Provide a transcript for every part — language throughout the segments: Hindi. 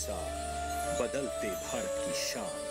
अनुसार बदलते भारत की शान।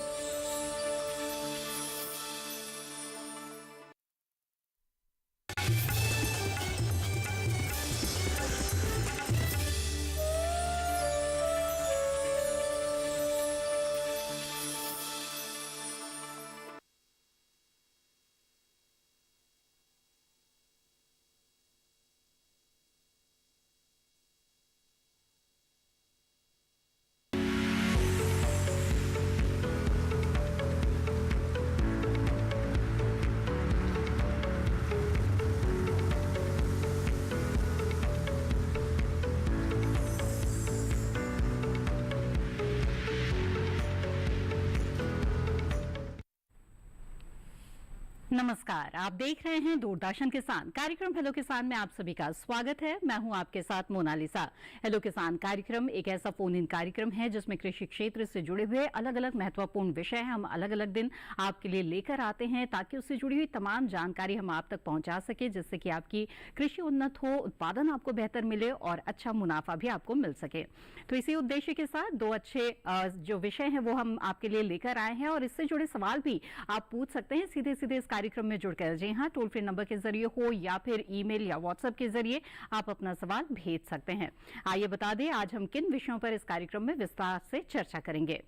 नमस्कार, आप देख रहे हैं दूरदर्शन किसान कार्यक्रम हेलो किसान में आप सभी का स्वागत है। मैं हूं आपके साथ मोनालिसा। हेलो किसान कार्यक्रम एक ऐसा फोन इन कार्यक्रम है जिसमें कृषि क्षेत्र से जुड़े हुए अलग अलग महत्वपूर्ण विषय हम अलग अलग दिन आपके लिए लेकर आते हैं ताकि उससे जुड़ी हुई तमाम जानकारी हम आप तक पहुंचा सके, जिससे कि आपकी कृषि उन्नत हो, उत्पादन आपको बेहतर मिले और अच्छा मुनाफा भी आपको मिल सके। तो इसी उद्देश्य के साथ दो अच्छे जो विषय हैं वो हम आपके लिए लेकर आए हैं और इससे जुड़े सवाल भी आप पूछ सकते हैं सीधे सीधे इस कार्यक्रम में जुड़कर। जी हाँ, टोल फ्री नंबर के जरिए हो या फिर ईमेल या व्हाट्सएप के जरिए आप अपना सवाल भेज सकते हैं। आइए बता दें आज हम किन विषयों पर इस कार्यक्रम में विस्तार से चर्चा करेंगे।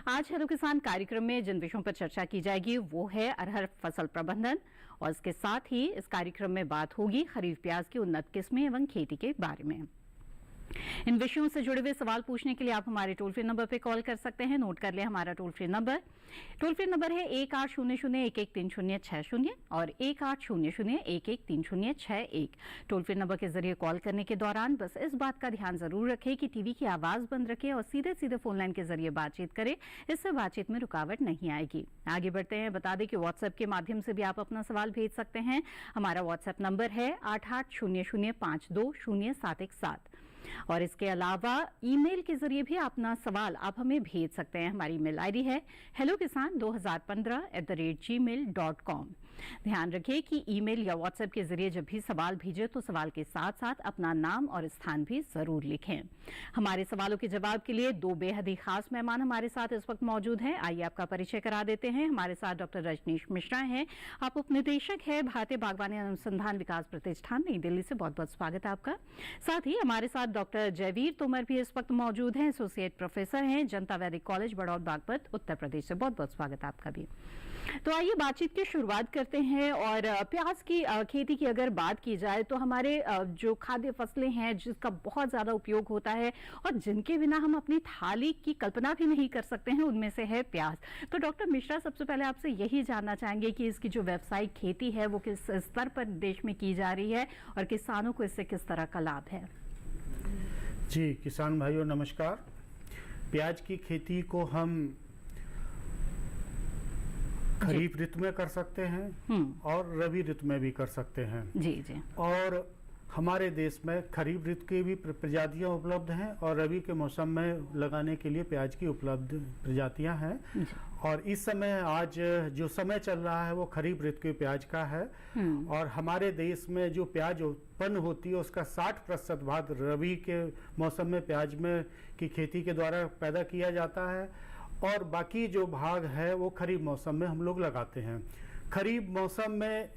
आज हेलो किसान कार्यक्रम में जिन विषयों पर चर्चा की जाएगी वो है अरहर फसल प्रबंधन, और इसके साथ ही इस कार्यक्रम में बात होगी खरीफ प्याज की उन्नत किस्में एवं खेती के बारे में। इन विषयों से जुड़े हुए सवाल पूछने के लिए आप हमारे टोल फ्री नंबर पर कॉल कर सकते हैं। नोट कर ले हमारा टोल फ्री नंबर है 1800-113060 और 1800-113061। टोल फ्री नंबर के जरिए कॉल करने के दौरान बस इस बात का ध्यान जरूर रखें कि टीवी की आवाज बंद रखें और सीधे सीधे फोन लाइन के जरिए बातचीत करें। इससे बातचीत में रुकावट नहीं आएगी। आगे बढ़ते हैं, बता दें कि व्हाट्सएप के माध्यम से भी आप अपना सवाल भेज सकते हैं। हमारा व्हाट्सएप नंबर है 8800520717 और इसके अलावा ईमेल के जरिए भी अपना सवाल आप हमें भेज सकते हैं। हमारी ईमेल आईडी है hellokisan2015@gmail.com। ध्यान रखें कि ईमेल या व्हाट्सएप के जरिए जब भी सवाल भेजें तो सवाल के साथ साथ अपना नाम और स्थान भी जरूर लिखें। हमारे सवालों के जवाब के लिए दो बेहद ही खास मेहमान हमारे साथ इस वक्त मौजूद हैं। आइए आपका परिचय करा देते हैं। हमारे साथ डॉक्टर रजनीश मिश्रा हैं, आप उपनिदेशक है भारतीय बागवानी अनुसंधान विकास प्रतिष्ठान नई दिल्ली से। बहुत बहुत स्वागत है आपका। साथ ही हमारे साथ डॉक्टर जयवीर तोमर भी इस वक्त मौजूद हैं, एसोसिएट प्रोफेसर हैं जनता वैदिक कॉलेज बड़ौद बागपत उत्तर प्रदेश से। बहुत बहुत स्वागत है आपका भी। तो आइए बातचीत की शुरुआत करते हैं। और प्याज की खेती की अगर बात की जाए तो हमारे जो खाद्य फसलें हैं जिसका बहुत ज्यादा उपयोग होता है और जिनके बिना हम अपनी थाली की कल्पना भी नहीं कर सकते हैं, उनमें से है प्याज। तो डॉक्टर मिश्रा, सबसे पहले आपसे यही जानना चाहेंगे कि इसकी जो व्यावसायिक खेती है वो किस स्तर पर देश में की जा रही है और किसानों को इससे किस तरह का लाभ है। जी किसान भाइयों नमस्कार। प्याज की खेती को हम खरीफ ऋतु में कर सकते हैं और रबी ऋतु में भी कर सकते हैं। जी जी। और हमारे देश में खरीफ ऋतु की भी प्रजातियां उपलब्ध हैं और रबी के मौसम में लगाने के लिए प्याज की उपलब्ध प्रजातियां हैं। और इस समय आज जो समय चल रहा है वो खरीफ ऋतु के प्याज का है। और हमारे देश में जो प्याज उत्पन्न होती है उसका 60% भाग रबी के मौसम में प्याज में की खेती के द्वारा पैदा किया जाता है और बाकी जो भाग है वो खरीफ मौसम में हम लोग लगाते हैं। खरीफ मौसम में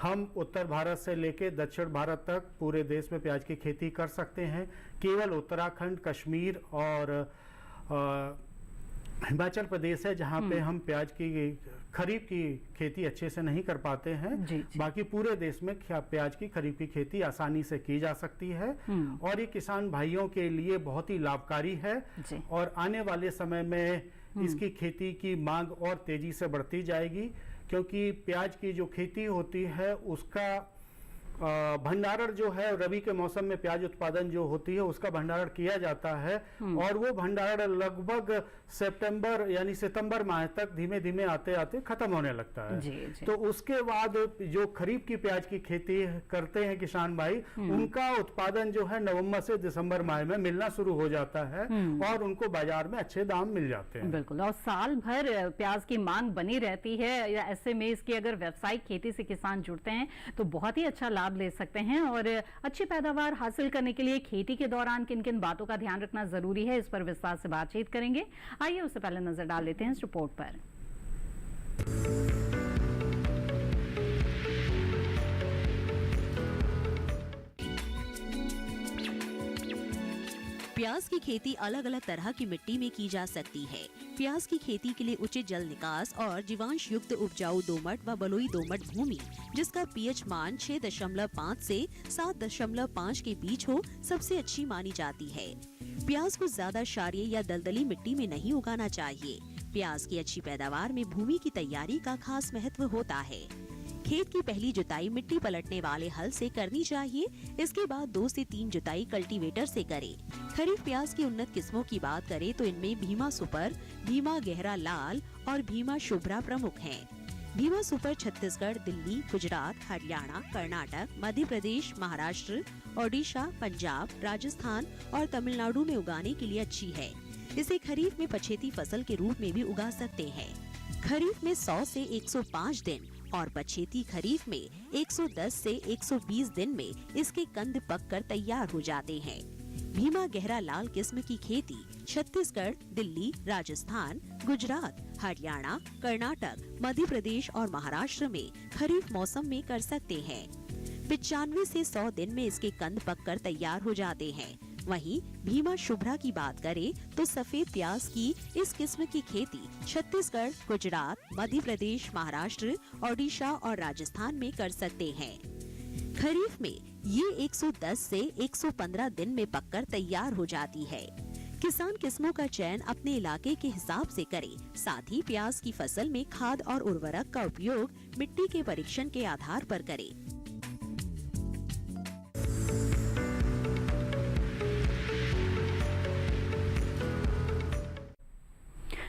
हम उत्तर भारत से लेकर दक्षिण भारत तक पूरे देश में प्याज की खेती कर सकते हैं। केवल उत्तराखंड, कश्मीर और हिमाचल प्रदेश है जहाँ पे हम प्याज की खरीफ की खेती अच्छे से नहीं कर पाते हैं। बाकी पूरे देश में प्याज की खरीफ की खेती आसानी से की जा सकती है और ये किसान भाइयों के लिए बहुत ही लाभकारी है और आने वाले समय में इसकी खेती की मांग और तेजी से बढ़ती जाएगी, क्योंकि प्याज की जो खेती होती है उसका भंडारण जो है रबी के मौसम में प्याज उत्पादन जो होती है उसका भंडारण किया जाता है और वो भंडारण लगभग सितंबर यानी सितंबर माह तक धीमे धीमे आते आते खत्म होने लगता है। जी। तो उसके बाद जो खरीफ की प्याज की खेती करते हैं किसान भाई, उनका उत्पादन जो है नवंबर से दिसंबर माह में मिलना शुरू हो जाता है और उनको बाजार में अच्छे दाम मिल जाते हैं। बिल्कुल, और साल भर प्याज की मांग बनी रहती है। ऐसे में इसकी अगर व्यावसायिक खेती से किसान जुड़ते हैं तो बहुत ही अच्छा लाभ ले सकते हैं और अच्छी पैदावार हासिल करने के लिए खेती के दौरान किन किन बातों का ध्यान रखना जरूरी है, इस पर विस्तार से बातचीत करेंगे। आइए उससे पहले नजर डाल लेते हैं इस रिपोर्ट पर। प्याज की खेती अलग अलग तरह की मिट्टी में की जा सकती है। प्याज की खेती के लिए उचित जल निकास और जीवांश युक्त उपजाऊ दोमट व बलुई दोमट भूमि जिसका पीएच मान 6.5 से 7.5 के बीच हो सबसे अच्छी मानी जाती है। प्याज को ज्यादा क्षारीय या दलदली मिट्टी में नहीं उगाना चाहिए। प्याज की अच्छी पैदावार में भूमि की तैयारी का खास महत्व होता है। खेत की पहली जुताई मिट्टी पलटने वाले हल से करनी चाहिए। इसके बाद 2 से 3 जुताई कल्टीवेटर से करें। खरीफ प्याज की उन्नत किस्मों की बात करें तो इनमें भीमा सुपर, भीमा गहरा लाल और भीमा शुभ्रा प्रमुख हैं। भीमा सुपर छत्तीसगढ़, दिल्ली, गुजरात, हरियाणा, कर्नाटक, मध्य प्रदेश, महाराष्ट्र, ओडिशा, पंजाब, राजस्थान और तमिलनाडु में उगाने के लिए अच्छी है। इसे खरीफ में पछेती फसल के रूप में भी उगा सकते हैं। खरीफ में 100 से 105 दिन और पछेती खरीफ में 110 से 120 दिन में इसके कंद पककर तैयार हो जाते हैं। भीमा गहरा लाल किस्म की खेती छत्तीसगढ़, दिल्ली, राजस्थान, गुजरात, हरियाणा, कर्नाटक, मध्य प्रदेश और महाराष्ट्र में खरीफ मौसम में कर सकते हैं। 95 से 100 दिन में इसके कंद पककर तैयार हो जाते हैं। वहीं भीमा शुभ्रा की बात करें तो सफेद प्याज की इस किस्म की खेती छत्तीसगढ़, गुजरात, मध्य प्रदेश, महाराष्ट्र, ओडिशा और राजस्थान में कर सकते हैं। खरीफ में ये 110 से 115 दिन में पककर तैयार हो जाती है। किसान किस्मों का चयन अपने इलाके के हिसाब से करे। साथ ही प्याज की फसल में खाद और उर्वरक का उपयोग मिट्टी के परीक्षण के आधार पर करे।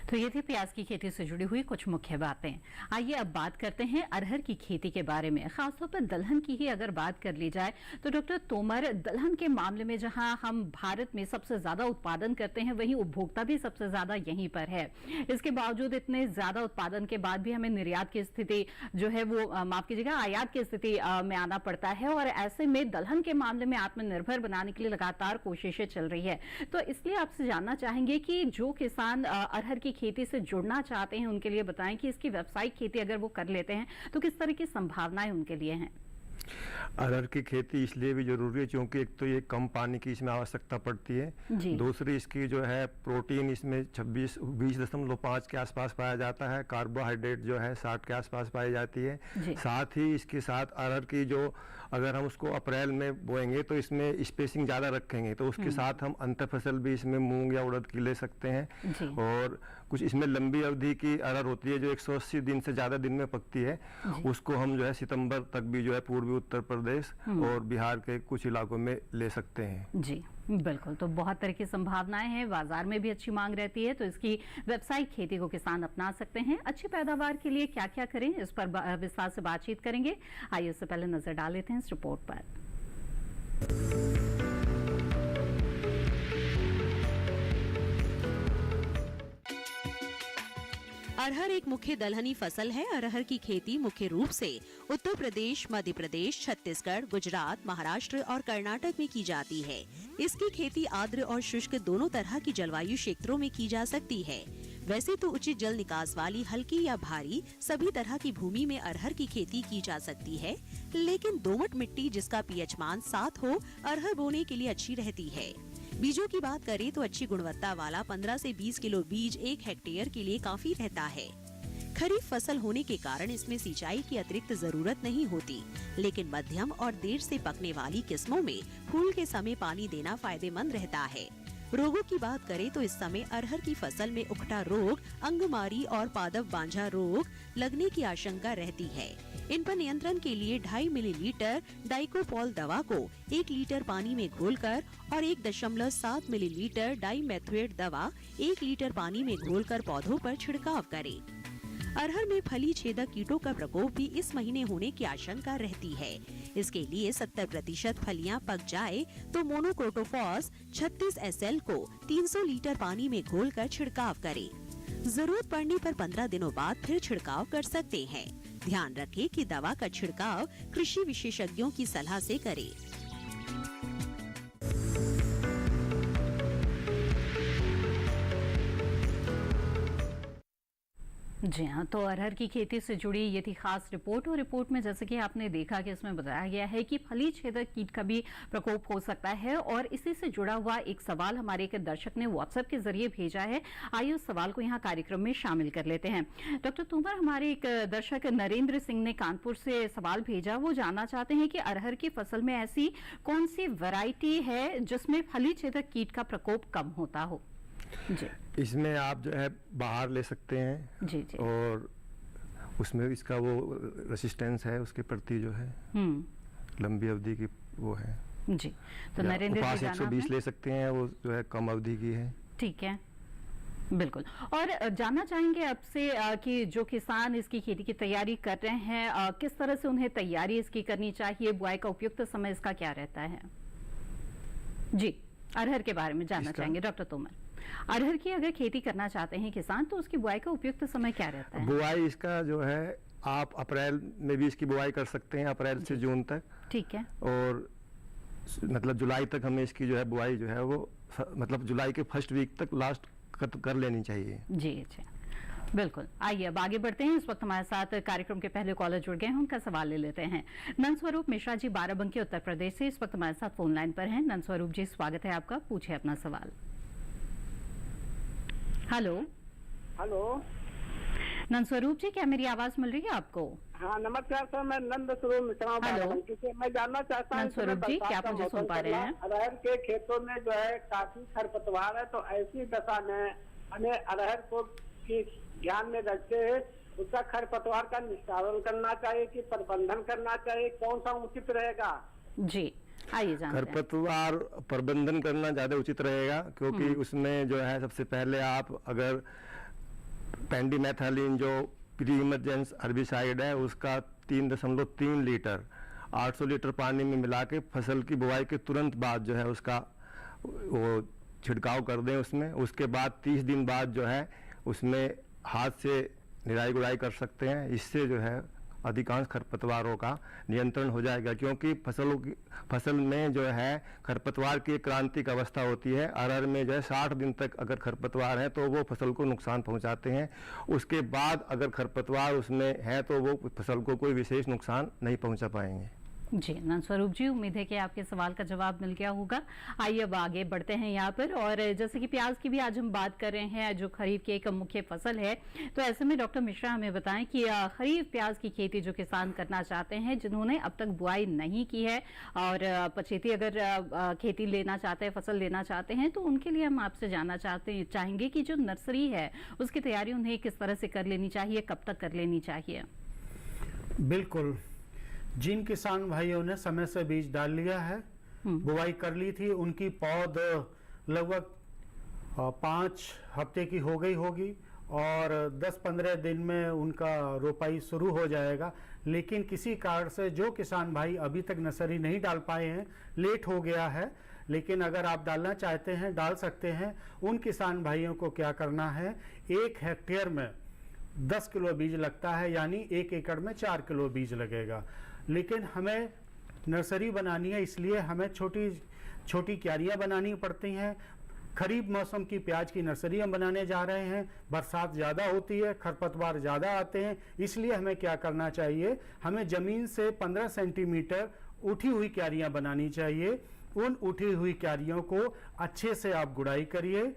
तो ये थी प्याज की खेती से जुड़ी हुई कुछ मुख्य बातें। आइए अब बात करते हैं अरहर की खेती के बारे में। खासतौर पर दलहन की ही अगर बात कर ली जाए तो डॉक्टर तोमर, दलहन के मामले में जहां हम भारत में सबसे ज्यादा उत्पादन करते हैं वहीं उपभोक्ता भी सबसे ज्यादा यहीं पर है। इसके बावजूद इतने ज्यादा उत्पादन के बाद भी हमें निर्यात की स्थिति जो है वो माफ कीजिएगा आयात की स्थिति में आना पड़ता है और ऐसे में दलहन के मामले में आत्मनिर्भर बनाने के लिए लगातार कोशिशें चल रही है। तो इसलिए आपसे जानना चाहेंगे कि जो किसान अरहर की खेती से जुड़ना चाहते हैं उनके लिए बताएं कि इसकी व्यावसायिक खेती अगर वो कर लेते हैं तो किस तरह की संभावनाएं उनके लिए हैं। अरहर की खेती इसलिए भी जरूरी है क्योंकि एक तो ये कम पानी की इसमें आवश्यकता पड़ती है, दूसरी इसकी जो है प्रोटीन इसमें 20.5 के आसपास पाया जाता है, कार्बोहाइड्रेट जो है 60 के आसपास पाई जाती है। साथ ही इसके साथ अरहर की जो अगर हम उसको अप्रैल में बोएंगे तो इसमें स्पेसिंग ज़्यादा रखेंगे तो उसके साथ हम अंतर फसल भी इसमें मूंग या उड़द की ले सकते हैं। और कुछ इसमें लंबी अवधि की अरहर होती है जो 180 दिन से ज़्यादा दिन में पकती है, उसको हम जो है सितंबर तक भी जो है पूर्वी उत्तर प्रदेश और बिहार के कुछ इलाकों में ले सकते हैं। जी बिल्कुल, तो बहुत तरह की संभावनाएं हैं, बाजार में भी अच्छी मांग रहती है, तो इसकी व्यावसायिक खेती को किसान अपना सकते हैं। अच्छी पैदावार के लिए क्या क्या करें इस पर विस्तार से बातचीत करेंगे। आइए उससे पहले नजर डाल लेते हैं इस रिपोर्ट पर। अरहर एक मुख्य दलहनी फसल है। अरहर की खेती मुख्य रूप से उत्तर प्रदेश, मध्य प्रदेश, छत्तीसगढ़, गुजरात, महाराष्ट्र और कर्नाटक में की जाती है। इसकी खेती आर्द्र और शुष्क दोनों तरह की जलवायु क्षेत्रों में की जा सकती है। वैसे तो उचित जल निकास वाली हल्की या भारी सभी तरह की भूमि में अरहर की खेती की जा सकती है, लेकिन दोमट मिट्टी जिसका पीएच मान 7 हो अरहर बोने के लिए अच्छी रहती है। बीजों की बात करें तो अच्छी गुणवत्ता वाला 15 से 20 किलो बीज 1 हेक्टेयर के लिए काफी रहता है। खरीफ फसल होने के कारण इसमें सिंचाई की अतिरिक्त जरूरत नहीं होती, लेकिन मध्यम और देर से पकने वाली किस्मों में फूल के समय पानी देना फायदेमंद रहता है। रोगों की बात करें तो इस समय अरहर की फसल में उकटा रोग, अंगमारी और पादप बांझा रोग लगने की आशंका रहती है। इन पर नियंत्रण के लिए 2.5 मिलीलीटर डाइकोपॉल दवा को 1 लीटर पानी में घोलकर और 1.7 मिलीलीटर डाइमेथोएट दवा 1 लीटर पानी में घोलकर पौधों पर छिड़काव करें। अरहर में फली छेदक कीटों का प्रकोप भी इस महीने होने की आशंका रहती है। इसके लिए 70% फलियां पक जाए तो मोनोक्रोटोफॉस 36 SL को 300 लीटर पानी में घोलकर छिड़काव करें। जरूरत पड़ने पर 15 दिनों बाद फिर छिड़काव कर सकते हैं। ध्यान रखें कि दवा का छिड़काव कृषि विशेषज्ञों की सलाह से करें। जी हाँ, तो अरहर की खेती से जुड़ी ये थी खास रिपोर्ट। और रिपोर्ट में जैसे कि आपने देखा कि इसमें बताया गया है कि फली छेदक कीट का भी प्रकोप हो सकता है। और इसी से जुड़ा हुआ एक सवाल हमारे एक दर्शक ने व्हाट्सएप के जरिए भेजा है। आइए उस सवाल को यहाँ कार्यक्रम में शामिल कर लेते हैं। डॉक्टर तोमर, हमारे एक दर्शक नरेंद्र सिंह ने कानपुर से सवाल भेजा। वो जानना चाहते हैं कि अरहर की फसल में ऐसी कौन सी वैरायटी है जिसमें फली छेदक कीट का प्रकोप कम होता हो। जी, इसमें आप जो है बाहर ले सकते हैं। जी जी। और उसमें इसका वो रेसिस्टेंस है उसके प्रति जो है लंबी अवधि की वो है। जी, तो नरेंद्र उपास 120 ले सकते हैं, वो जो है कम अवधि की है। ठीक है, बिल्कुल। और जानना चाहेंगे आपसे कि जो किसान इसकी खेती की तैयारी कर रहे हैं, किस तरह से उन्हें तैयारी इसकी करनी चाहिए, बुआई का उपयुक्त समय इसका क्या रहता है। जी, अरहर के बारे में जानना चाहेंगे डॉक्टर तोमर। अरहर की अगर खेती करना चाहते हैं किसान, तो उसकी बुआई का उपयुक्त समय क्या रहता है। बुआई इसका जो है आप अप्रैल में भी इसकी बुआई कर सकते हैं, अप्रैल से जून तक। ठीक है। और मतलब जुलाई तक हमें इसकी जो है बुआई जो है वो मतलब जुलाई के फर्स्ट वीक तक लास्ट कर लेनी चाहिए। जी अच्छा, बिल्कुल। आइए अब आगे बढ़ते हैं। इस वक्त हमारे साथ कार्यक्रम के पहले कॉलर जुड़ गए हैं, उनका सवाल ले लेते हैं। नंदस्वरूप मिश्रा जी बाराबंकी उत्तर प्रदेश से इस वक्त हमारे साथ फोन लाइन पर हैं। नंदस्वरूप जी, स्वागत है आपका, पूछिए अपना सवाल। हेलो हेलो नंदस्वरूप जी, क्या मेरी आवाज मिल रही है आपको। हाँ नमस्कार सर, मैं नंदस्वरूप मिश्रा बाराबंकी से। मैं जानना चाहता हूँ नंदस्वरूप जी, क्या आप मुझे सुन पा रहे हैं। अरहर के खेतों में जो है काफी खरपतवार है, तो ऐसी दशा में हमें अरहर को की ध्यान में रखते हुए उसका खरपतवार का निस्तारण करना चाहिए कि प्रबंधन करना चाहिए, कौन सा उचित रहेगा। जी आइए जानते हैं। खरपतवार प्रबंधन करना ज्यादा उचित रहेगा, क्योंकि उसमें जो है सबसे पहले आप अगर पेंडिमेथालिन जो प्री इमरजेंस हर्बिसाइड है उसका 3.3 लीटर 800 लीटर पानी में मिला के फसल की बुआई के तुरंत बाद जो है उसका वो छिड़काव कर दें उसमें। उसके बाद 30 दिन बाद जो है उसमें हाथ से निराई गुड़ाई कर सकते हैं। इससे जो है अधिकांश खरपतवारों का नियंत्रण हो जाएगा, क्योंकि फसल में जो है खरपतवार की क्रांतिक अवस्था होती है। अरहर में जो है 60 दिन तक अगर खरपतवार है तो वो फसल को नुकसान पहुंचाते हैं। उसके बाद अगर खरपतवार उसमें है तो वो फसल को कोई विशेष नुकसान नहीं पहुंचा पाएंगे। जी नंदस्वरूप जी, उम्मीद है कि आपके सवाल का जवाब मिल गया होगा। आइए अब आगे बढ़ते हैं यहाँ पर। और जैसे कि प्याज की भी आज हम बात कर रहे हैं, जो खरीफ की एक मुख्य फसल है, तो ऐसे में डॉक्टर मिश्रा हमें बताएं कि खरीफ प्याज की खेती जो किसान करना चाहते हैं, जिन्होंने अब तक बुआई नहीं की है और पछेती अगर खेती लेना चाहते हैं, फसल लेना चाहते हैं, तो उनके लिए हम आपसे जानना चाहेंगे कि जो नर्सरी है उसकी तैयारी उन्हें किस तरह से कर लेनी चाहिए, कब तक कर लेनी चाहिए। बिल्कुल, जिन किसान भाइयों ने समय से बीज डाल लिया है, बुआई कर ली थी, उनकी पौध लगभग 5 हफ्ते की हो गई होगी और 10-15 दिन में उनका रोपाई शुरू हो जाएगा। लेकिन किसी कारण से जो किसान भाई अभी तक नर्सरी नहीं डाल पाए हैं, लेट हो गया है, लेकिन अगर आप डालना चाहते हैं डाल सकते हैं। उन किसान भाइयों को क्या करना है, 1 हेक्टेयर में 10 किलो बीज लगता है, यानी 1 एकड़ में 4 किलो बीज लगेगा। लेकिन हमें नर्सरी बनानी है, इसलिए हमें छोटी छोटी क्यारियां बनानी पड़ती हैं। खरीफ मौसम की प्याज की नर्सरी हम बनाने जा रहे हैं। बरसात ज़्यादा होती है, खरपतवार ज़्यादा आते हैं, इसलिए हमें क्या करना चाहिए, हमें ज़मीन से 15 सेंटीमीटर उठी हुई क्यारियां बनानी चाहिए। उन उठी हुई क्यारियों को अच्छे से आप गुड़ाई करिए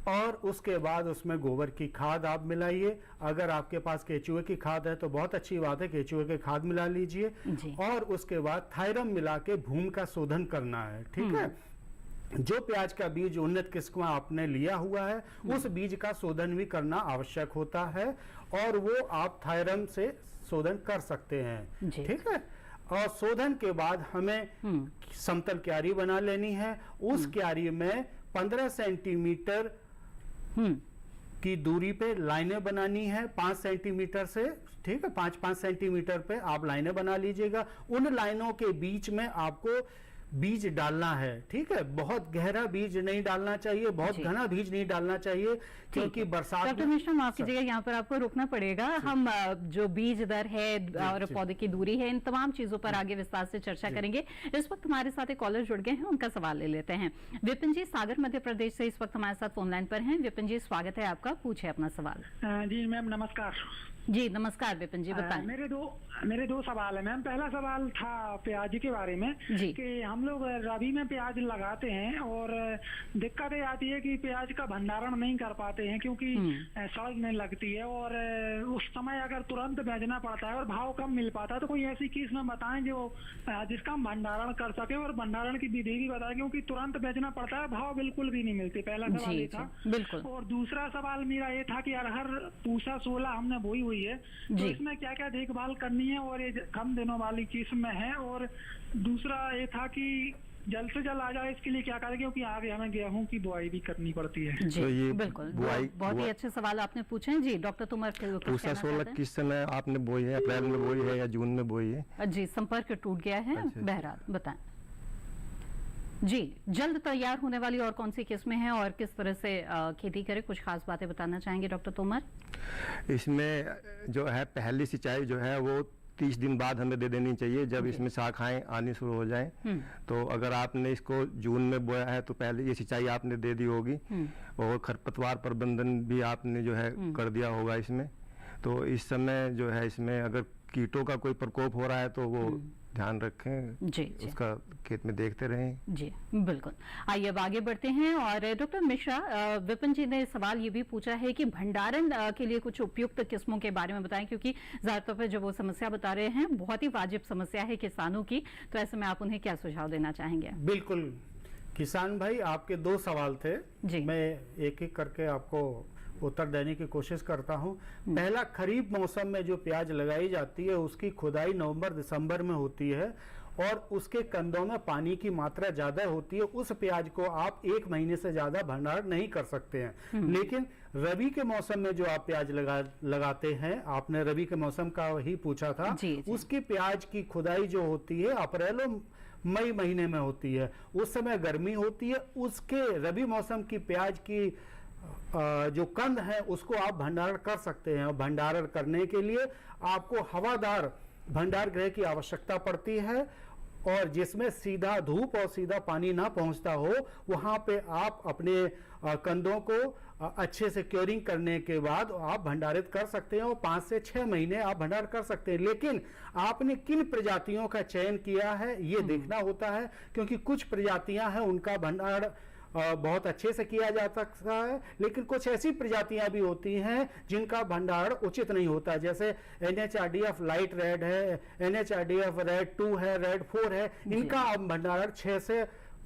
और उसके बाद उसमें गोबर की खाद आप मिलाइए। अगर आपके पास केचुए की खाद है तो बहुत अच्छी बात है, केचुए की खाद मिला लीजिए और उसके बाद थायरम मिला के भूमि का शोधन करना है। ठीक है, जो प्याज का बीज उन्नत किस्म आपने लिया हुआ है उस बीज का शोधन भी करना आवश्यक होता है और वो आप थायरम से शोधन कर सकते हैं। ठीक है, और शोधन के बाद हमें समतल क्यारी बना लेनी है। उस क्यारी में 15 सेंटीमीटर की दूरी पे लाइनें बनानी है 5 सेंटीमीटर से। ठीक है, 5-5 सेंटीमीटर पे आप लाइनें बना लीजिएगा। उन लाइनों के बीच में आपको बीज डालना है, ठीक है, बहुत गहरा बीज नहीं डालना चाहिए, बहुत घना बीज नहीं डालना चाहिए, क्योंकि बरसात डॉक्टर मिश्रा माफ कीजिएगा, यहाँ पर आपको रुकना पड़ेगा। हम जो बीज दर है और पौधे की दूरी है, इन तमाम चीजों पर आगे विस्तार से चर्चा करेंगे। इस वक्त हमारे साथ एक कॉलर जुड़ गए हैं, उनका सवाल ले लेते हैं। विपिन जी सागर मध्य प्रदेश से इस वक्त हमारे साथ फोन लाइन पर हैं। विपिन जी स्वागत है आपका, पूछे अपना सवाल। जी मैम नमस्कार। जी नमस्कार विपिन जी, बताएं। मेरे दो सवाल है मैम। पहला सवाल था प्याज के बारे में कि हम लोग रबी में प्याज लगाते हैं और दिक्कत ये आती है कि प्याज का भंडारण नहीं कर पाते हैं क्योंकि सड़ने लगती है और उस समय अगर तुरंत भेजना पड़ता है और भाव कम मिल पाता है, तो कोई ऐसी किस्म बताएं जो जिसका हम भंडारण कर सके और भंडारण की विधि भी बताएं, क्योंकि तुरंत भेजना पड़ता है, भाव बिल्कुल भी नहीं मिलती। पहला सवाल ये था। और दूसरा सवाल मेरा ये था कि अरहर पूसा 16 हमने बोई हुई है, तो इसमें क्या क्या देखभाल करनी है और ये कम दिनों वाली किस्म है। और दूसरा ये था कि जल्द से जल्द आ जाए इसके लिए क्या करें, क्योंकि आगे हमें गेहूं की बुआई भी करनी पड़ती है। जी, तो ये बिल्कुल बहुत ही अच्छे सवाल आपने पूछे हैं। जी डॉक्टर तोमर पूसा 16 किस समय आपने बोई है, अप्रैल में बोई है या जून में बोई है? जी संपर्क टूट गया है। बहरहाल बताएं जी, जल्द तैयार होने वाली और कौन सी किस्में हैं और किस तरह से खेती करें, कुछ खास बातें बताना चाहेंगे डॉक्टर तोमर? इसमें जो है पहली सिंचाई जो है वो 30 दिन बाद हमें दे देनी चाहिए, जब इसमें शाखाएं आनी शुरू हो जाएं। तो अगर आपने इसको जून में बोया है तो पहले ये सिंचाई आपने दे दी होगी और खरपतवार प्रबंधन भी आपने जो है कर दिया होगा इसमें। तो इस समय जो है इसमें अगर कीटों का कोई प्रकोप हो रहा है तो वो ध्यान रखें, जी उसका खेत में देखते रहें। जी बिल्कुल। आइए अब आगे बढ़ते हैं। और डॉक्टर मिश्रा, विपिन जी ने सवाल ये भी पूछा है कि भंडारण के लिए कुछ उपयुक्त किस्मों के बारे में बताएं, क्योंकि ज्यादातर पर जो वो समस्या बता रहे हैं बहुत ही वाजिब समस्या है किसानों की, तो ऐसे में आप उन्हें क्या सुझाव देना चाहेंगे? बिल्कुल किसान भाई, आपके 2 सवाल थे जी, मैं एक एक करके आपको उत्तर देने की कोशिश करता हूं। पहला, खरीफ मौसम में जो प्याज लगाई जाती है उसकी खुदाई नवंबर-दिसंबर में होती है और उसके कंदों में पानी की मात्रा ज्यादा होती है। उस प्याज को आप 1 महीने से ज्यादा भंडारण नहीं कर सकते हैं। लेकिन रबी के मौसम में जो आप प्याज लगाते हैं, आपने रबी के मौसम का ही पूछा था, उसकी प्याज की खुदाई जो होती है अप्रैल और मई महीने में होती है। उस समय गर्मी होती है। उसके रबी मौसम की प्याज की जो कंद है उसको आप भंडारण कर सकते हैं। और भंडारण करने के लिए आपको हवादार भंडार गृह की आवश्यकता पड़ती है और जिसमें सीधा धूप और सीधा पानी ना पहुंचता हो, वहां पे आप अपने कंदों को अच्छे से क्योरिंग करने के बाद आप भंडारित कर सकते हैं और 5 से 6 महीने आप भंडार कर सकते हैं। लेकिन आपने किन प्रजातियों का चयन किया है ये देखना होता है, क्योंकि कुछ प्रजातियां हैं उनका भंडार बहुत अच्छे से किया जा सकता है, लेकिन कुछ ऐसी प्रजातियां भी होती हैं जिनका भंडारण उचित नहीं होता। जैसे NHRDF लाइट रेड है, NHRDF रेड 2 है, रेड 4 है, इनका आप भंडारण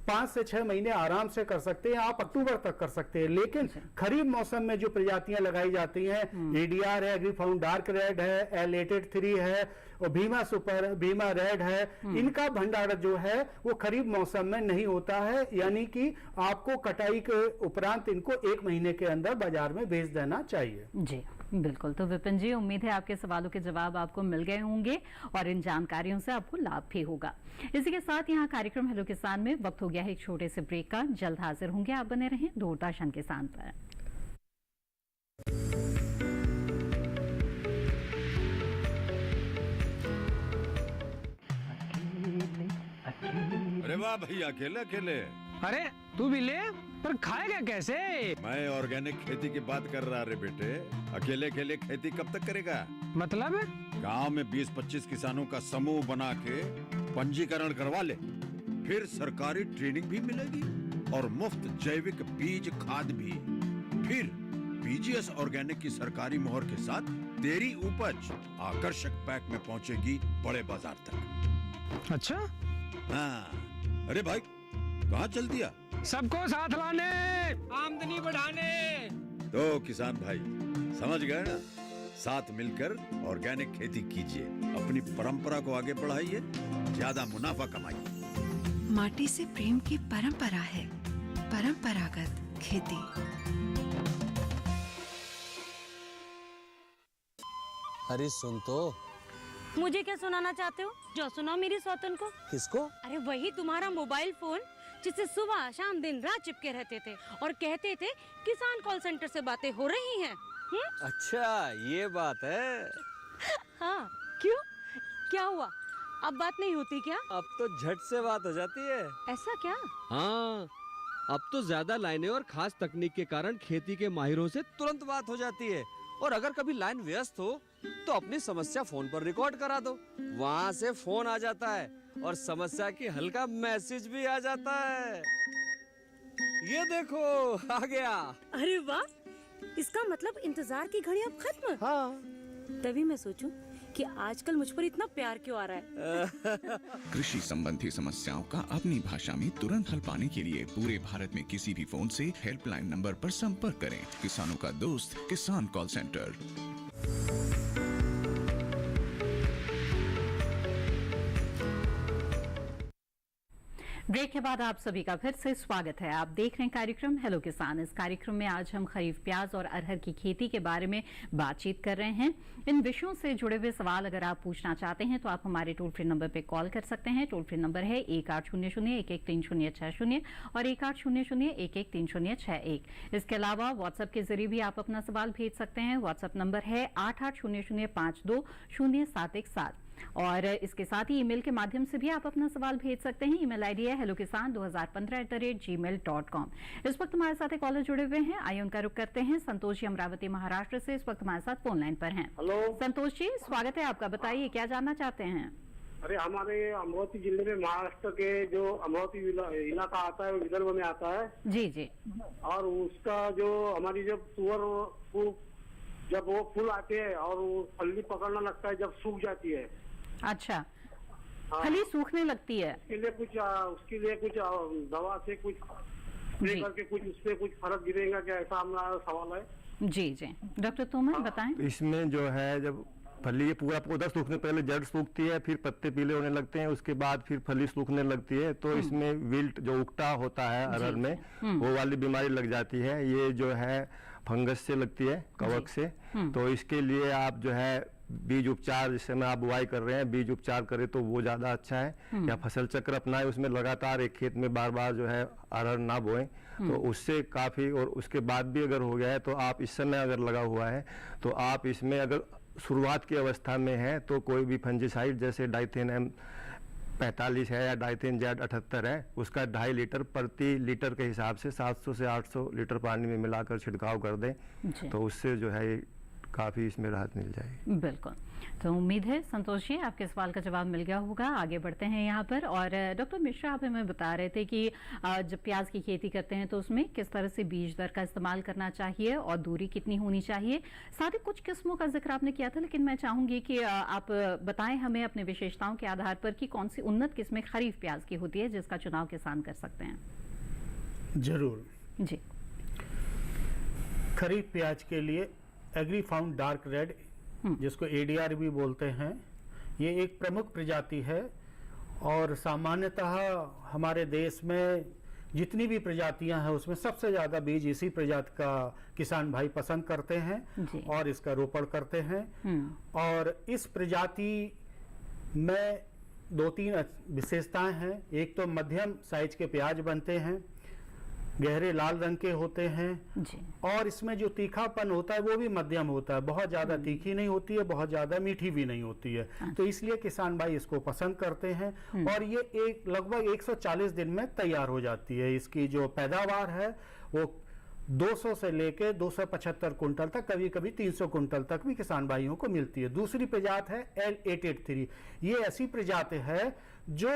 5 से 6 महीने आराम से कर सकते हैं, आप अक्टूबर तक कर सकते हैं। लेकिन खरीफ मौसम में जो प्रजातियां लगाई जाती हैं, ADR है, एग्रीफाउंड डार्क रेड है, L88 3 है और भीमा सुपर, भीमा रेड है, इनका भंडारण जो है वो खरीफ मौसम में नहीं होता है, यानी कि आपको कटाई के उपरांत इनको 1 महीने के अंदर बाजार में भेज देना चाहिए। जी बिल्कुल। तो विपिन जी, उम्मीद है आपके सवालों के जवाब आपको मिल गए होंगे और इन जानकारियों से आपको लाभ भी होगा। इसी के साथ यहाँ कार्यक्रम हेलो किसान में वक्त हो गया है एक छोटे से ब्रेक का। जल्द हाजिर होंगे, आप बने रहें दूरदर्शन किसान पर। अरे वाह भैया, अकेले अकेले। अरे तू भी ले, पर खाएगा कैसे? मैं ऑर्गेनिक खेती की बात कर रहा रे बेटे। अकेले अकेले खेती कब तक करेगा? मतलब गांव में 20-25 किसानों का समूह बना के पंजीकरण करवा ले, फिर सरकारी ट्रेनिंग भी मिलेगी और मुफ्त जैविक बीज खाद भी। फिर BGS ऑर्गेनिक की सरकारी मोहर के साथ तेरी उपज आकर्षक पैक में पहुंचेगी बड़े बाजार तक। अच्छा हाँ। अरे भाई, कहाँ चल दिया? सबको साथ लाने, आमदनी बढ़ाने। तो किसान भाई समझ गए ना? साथ मिलकर ऑर्गेनिक खेती कीजिए, अपनी परंपरा को आगे बढ़ाइए, ज्यादा मुनाफा कमाइए। माटी से प्रेम की परंपरा है परंपरागत खेती। अरे सुन तो, मुझे क्या सुनाना चाहते हो? जो सुनाओ मेरी सौतन को। किसको? अरे वही तुम्हारा मोबाइल फोन जिससे सुबह शाम दिन रात चिपके रहते थे और कहते थे किसान कॉल सेंटर से बातें हो रही हैं। अच्छा ये बात है। हाँ क्यों, क्या हुआ? अब बात नहीं होती क्या? अब तो झट से बात हो जाती है। ऐसा क्या? हाँ, अब तो ज्यादा लाइनें और खास तकनीक के कारण खेती के माहिरों से तुरंत बात हो जाती है। और अगर कभी लाइन व्यस्त हो तो अपनी समस्या फोन पर रिकॉर्ड करा दो, वहाँ से फोन आ जाता है और समस्या की हल का मैसेज भी आ जाता है। ये देखो आ गया। अरे वाह, इसका मतलब इंतजार की घड़ी अब खत्म। हाँ। तभी मैं सोचूं कि आजकल मुझ पर इतना प्यार क्यों आ रहा है। कृषि संबंधी समस्याओं का अपनी भाषा में तुरंत हल पाने के लिए पूरे भारत में किसी भी फोन से हेल्पलाइन नंबर पर संपर्क करें। किसानों का दोस्त किसान कॉल सेंटर। ब्रेक के बाद आप सभी का फिर से स्वागत है। आप देख रहे हैं कार्यक्रम हेलो किसान। इस कार्यक्रम में आज हम खरीफ प्याज और अरहर की खेती के बारे में बातचीत कर रहे हैं। इन विषयों से जुड़े हुए सवाल अगर आप पूछना चाहते हैं तो आप हमारे टोल फ्री नंबर पर कॉल कर सकते हैं। टोल फ्री नंबर है 1800-113060 और 1800-113061। इसके अलावा व्हाट्सएप के जरिए भी आप अपना सवाल भेज सकते हैं। व्हाट्सएप नंबर है 8800520717 और इसके साथ ही ईमेल के माध्यम से भी आप अपना सवाल भेज सकते हैं। ईमेल आईडी है hellokisan2015@gmail.com। इस वक्त हमारे साथ एक कॉलर जुड़े हुए हैं, आइए उनका रुख करते हैं। संतोष जी अमरावती महाराष्ट्र से इस वक्त हमारे साथ फोन लाइन पर हैं। हेलो संतोष जी, स्वागत है आपका। बताइए क्या जानना चाहते हैं? अरे हमारे अमरावती जिले में महाराष्ट्र के जो अमरावती इलाका आता है वो विदर्भ में आता है। जी जी। और उसका जो हमारी जब तुअर जब वो फूल आते हैं और वो फली पकड़ना लगता है जब सूख जाती है। अच्छा, हाँ। फली सूखने लगती है, उसके लिए कुछ दवा से कुछ स्प्रे करके कुछ उससे कुछ फर्क गिरेगा क्या, ऐसा हमारा सवाल है। जी जी, डॉक्टर तोमर बताएं। इसमें जो है जब फली ये पूरा पौधा सूखने पहले जड़ सूखती है, फिर पत्ते पीले होने लगते हैं, उसके बाद फिर फली सूखने लगती है, तो इसमें विल्ट जो उगटा होता है अरहर में वो वाली बीमारी लग जाती है। ये जो है फंगस से लगती है, कवक से। तो इसके लिए आप जो है बीज उपचार, जिस समय आप बुआई कर रहे हैं बीज उपचार करें तो वो ज्यादा अच्छा है, या फसल चक्र अपनाएं, उसमें लगातार एक खेत में बार बार जो है अरहर ना बोएं, तो उससे काफी। और उसके बाद भी अगर हो गया है तो आप इस समय अगर लगा हुआ है तो आप इसमें अगर शुरुआत की अवस्था में है तो कोई भी फंजीसाइड जैसे डाइथेन M45 है या डाइथेन Z78 है, उसका 2.5 लीटर प्रति लीटर के हिसाब से 700 से 800 लीटर पानी में मिलाकर छिड़काव कर दें, तो उससे जो है काफी इसमें राहत मिल जाएगी। बिल्कुल, तो उम्मीद है संतोष जी आपके सवाल का जवाब मिल गया होगा। आगे बढ़ते हैं यहाँ पर। और डॉक्टर मिश्रा आप हमें बता रहे थे कि जब प्याज की खेती करते हैं तो उसमें किस तरह से बीज दर का इस्तेमाल करना चाहिए और दूरी कितनी होनी चाहिए। साथ ही कुछ किस्मों का जिक्र आपने किया था, लेकिन मैं चाहूंगी कि आप बताएं हमें अपने विशेषताओं के आधार पर कि कौन सी उन्नत किस्में खरीफ प्याज की होती है जिसका चुनाव किसान कर सकते हैं। जरूर जी। खरीफ प्याज के लिए एग्री फाउंड डार्क रेड, जिसको ADR भी बोलते हैं, ये एक प्रमुख प्रजाति है। और सामान्यतः हमारे देश में जितनी भी प्रजातियां हैं उसमें सबसे ज्यादा बीज इसी प्रजाति का किसान भाई पसंद करते हैं और इसका रोपण करते हैं। और इस प्रजाति में 2-3 विशेषताएं हैं। एक तो मध्यम साइज के प्याज बनते हैं, गहरे लाल रंग के होते हैं और इसमें जो तीखापन होता है वो भी मध्यम होता है, बहुत ज्यादा तीखी नहीं होती है, बहुत ज्यादा मीठी भी नहीं होती है। तो इसलिए किसान भाई इसको पसंद करते हैं और ये लगभग 140 दिन में तैयार हो जाती है। इसकी जो पैदावार है वो 200 से लेके 275 कुंटल तक, कभी कभी 300 कुंटल तक भी किसान भाइयों को मिलती है। दूसरी प्रजाति है L883। ये ऐसी प्रजाति है जो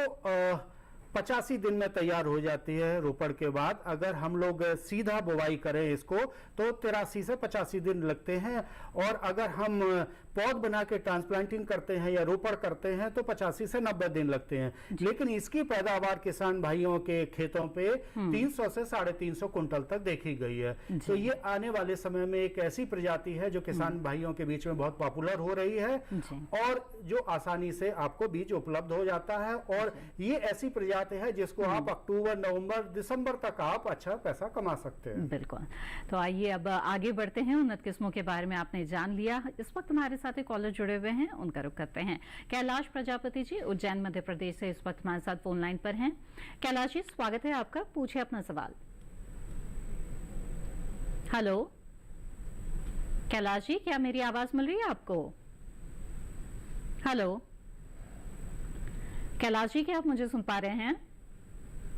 85 दिन में तैयार हो जाती है रोपण के बाद। अगर हम लोग सीधा बुवाई करें इसको तो 83 से 85 दिन लगते हैं, और अगर हम पौध बना के ट्रांसप्लांटिंग करते हैं या रोपण करते हैं तो 85 से 90 दिन लगते हैं। लेकिन इसकी पैदावार किसान भाइयों के खेतों पे 300 से 350 कुंटल तक देखी गई है। तो ये आने वाले समय में एक ऐसी प्रजाति है जो किसान भाइयों के बीच में बहुत पॉपुलर हो रही है और जो आसानी से आपको बीज उपलब्ध हो जाता है। और ये ऐसी प्रजाति जाते हैं जिसको आप अक्टूबर, नवंबर, दिसंबर तक आप अच्छा पैसा कमा सकते हैं। बिल्कुल। तो आइए अब आगे बढ़ते हैं। उन्नत किस्मों के बारे में आपने जान लिया। इस वक्त हमारे साथ एक कॉलर जुड़े हुए हैं, उनका रुख करते हैं। कैलाश प्रजापति जी उज्जैन मध्य प्रदेश से इस वक्त हमारे साथ फोन लाइन पर हैं। कैलाश जी, स्वागत है आपका, पूछिए अपना सवाल। हेलो कैलाश जी, क्या मेरी आवाज मिल रही है आपको? हेलो कैलाश जी, क्या आप मुझे सुन पा रहे हैं?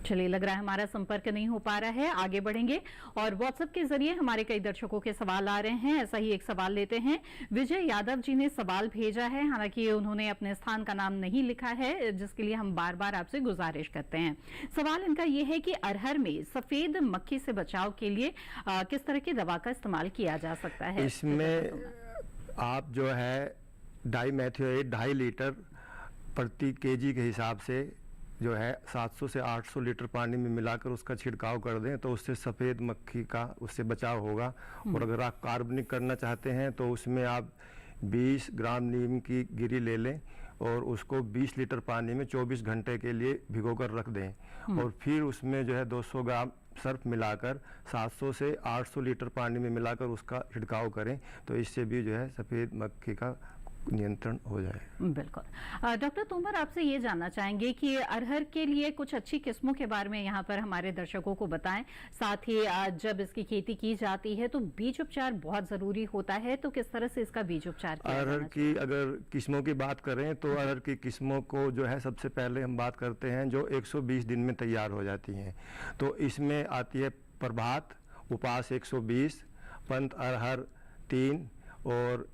चलिए, लग रहा है हमारा संपर्क नहीं हो पा रहा है। आगे बढ़ेंगे और व्हाट्सएप के जरिए हमारे कई दर्शकों के सवाल आ रहे हैं। ऐसा ही एक सवाल लेते हैं। विजय यादव जी ने सवाल भेजा है, हालांकि उन्होंने अपने स्थान का नाम नहीं लिखा है, जिसके लिए हम बार बार आपसे गुजारिश करते हैं। सवाल इनका यह है कि अरहर में सफेद मक्खी से बचाव के लिए किस तरह की दवा का इस्तेमाल किया जा सकता है? इसमें आप जो है डाईमेथियोएट 2.5 लीटर प्रति केजी के हिसाब से जो है 700 से 800 लीटर पानी में मिलाकर उसका छिड़काव कर दें तो उससे सफ़ेद मक्खी का उससे बचाव होगा। और अगर आप कार्बनिक करना चाहते हैं तो उसमें आप 20 ग्राम नीम की गिरी ले लें और उसको 20 लीटर पानी में 24 घंटे के लिए भिगोकर रख दें और फिर उसमें जो है 200 ग्राम सर्फ मिलाकर 700 से 800 लीटर पानी में मिलाकर उसका छिड़काव करें तो इससे भी जो है सफ़ेद मक्खी का नियंत्रण हो जाए। बिल्कुल। डॉक्टर तोमर, आपसे ये जानना चाहेंगे कि अरहर के लिए कुछ अच्छी किस्मों के बारे में यहाँ पर हमारे दर्शकों को बताएं। साथ ही जब इसकी खेती की जाती है तो बीज उपचार बहुत जरूरी होता है, तो किस तरह से इसका बीज उपचार किया अरहर की अगर किस्मों की बात करें तो अरहर की किस्मों को जो है सबसे पहले हम बात करते हैं जो 120 दिन में तैयार हो जाती हैं। तो इसमें आती है प्रभात, उपास 120, पंत अरहर 3 और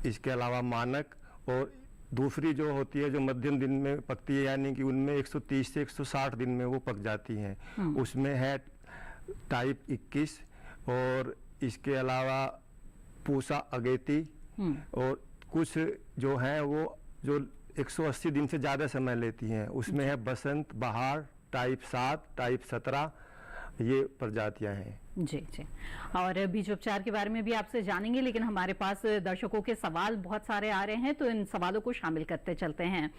इसके अलावा मानक, और दूसरी जो होती है जो मध्यम दिन में पकती है यानी कि उनमें 130 से 160 दिन में वो पक जाती हैं। उसमें है टाइप 21 और इसके अलावा पूसा अगेती और कुछ जो है वो जो 180 दिन से ज़्यादा समय लेती हैं। उसमें है बसंत बहार टाइप 7, टाइप 17, ये प्रजातियां हैं। जी जी। और बीज उपचार के बारे में भी आपसे जानेंगे, लेकिन हमारे पास दर्शकों के सवाल बहुत सारे आ रहे हैं तो इन सवालों को शामिल करते चलते हैं।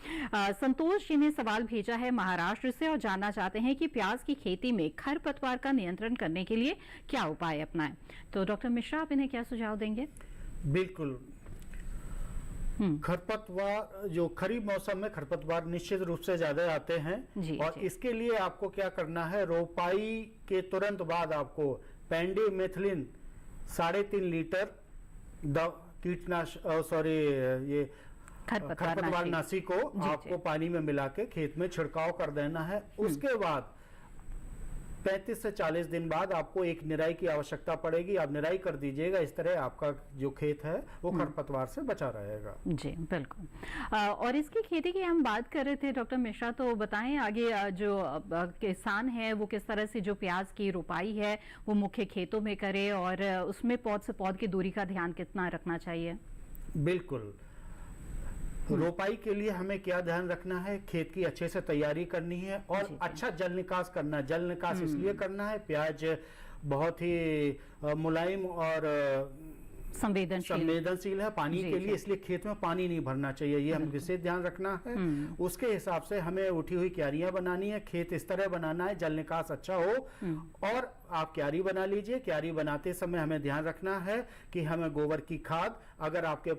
संतोष जी ने सवाल भेजा है महाराष्ट्र से और जानना चाहते हैं कि प्याज की खेती में खरपतवार का नियंत्रण करने के लिए क्या उपाय अपनाएं। तो डॉक्टर मिश्रा, आप इन्हें क्या सुझाव देंगे? बिल्कुल। खरपतवार जो खरीफ मौसम में खरपतवार निश्चित रूप से ज्यादा आते हैं और इसके लिए आपको क्या करना है, रोपाई के तुरंत बाद आपको पेंडिमेथिलिन 3.5 लीटर ये खरपतवार नाशी को आपको पानी में मिला के खेत में छिड़काव कर देना है। उसके बाद 35 से 40 दिन बाद आपको एक निराई की आवश्यकता पड़ेगी। आप निराई कर दीजिएगा, इस तरह आपका जो खेत है वो खरपतवार से बचा रहेगा। जी बिल्कुल। और इसकी खेती की हम बात कर रहे थे डॉक्टर मिश्रा, तो बताएं आगे जो किसान है वो किस तरह से जो प्याज की रोपाई है वो मुख्य खेतों में करे और उसमें पौध से पौध की दूरी का ध्यान कितना रखना चाहिए? बिल्कुल। रोपाई के लिए हमें क्या ध्यान रखना है, खेत की अच्छे से तैयारी करनी है और अच्छा जल निकास करना है। जल निकास इसलिए करना है, प्याज बहुत ही मुलायम और संवेदनशील है पानी के लिए, इसलिए खेत में पानी नहीं भरना चाहिए, ये हम विशेष ध्यान रखना है। उसके हिसाब से हमें उठी हुई क्यारियां बनानी है, खेत इस तरह बनाना है जल निकास अच्छा हो। और आप क्यारी बना लीजिए। क्यारी बनाते समय हमें ध्यान रखना है कि हमें गोबर की खाद, अगर आपके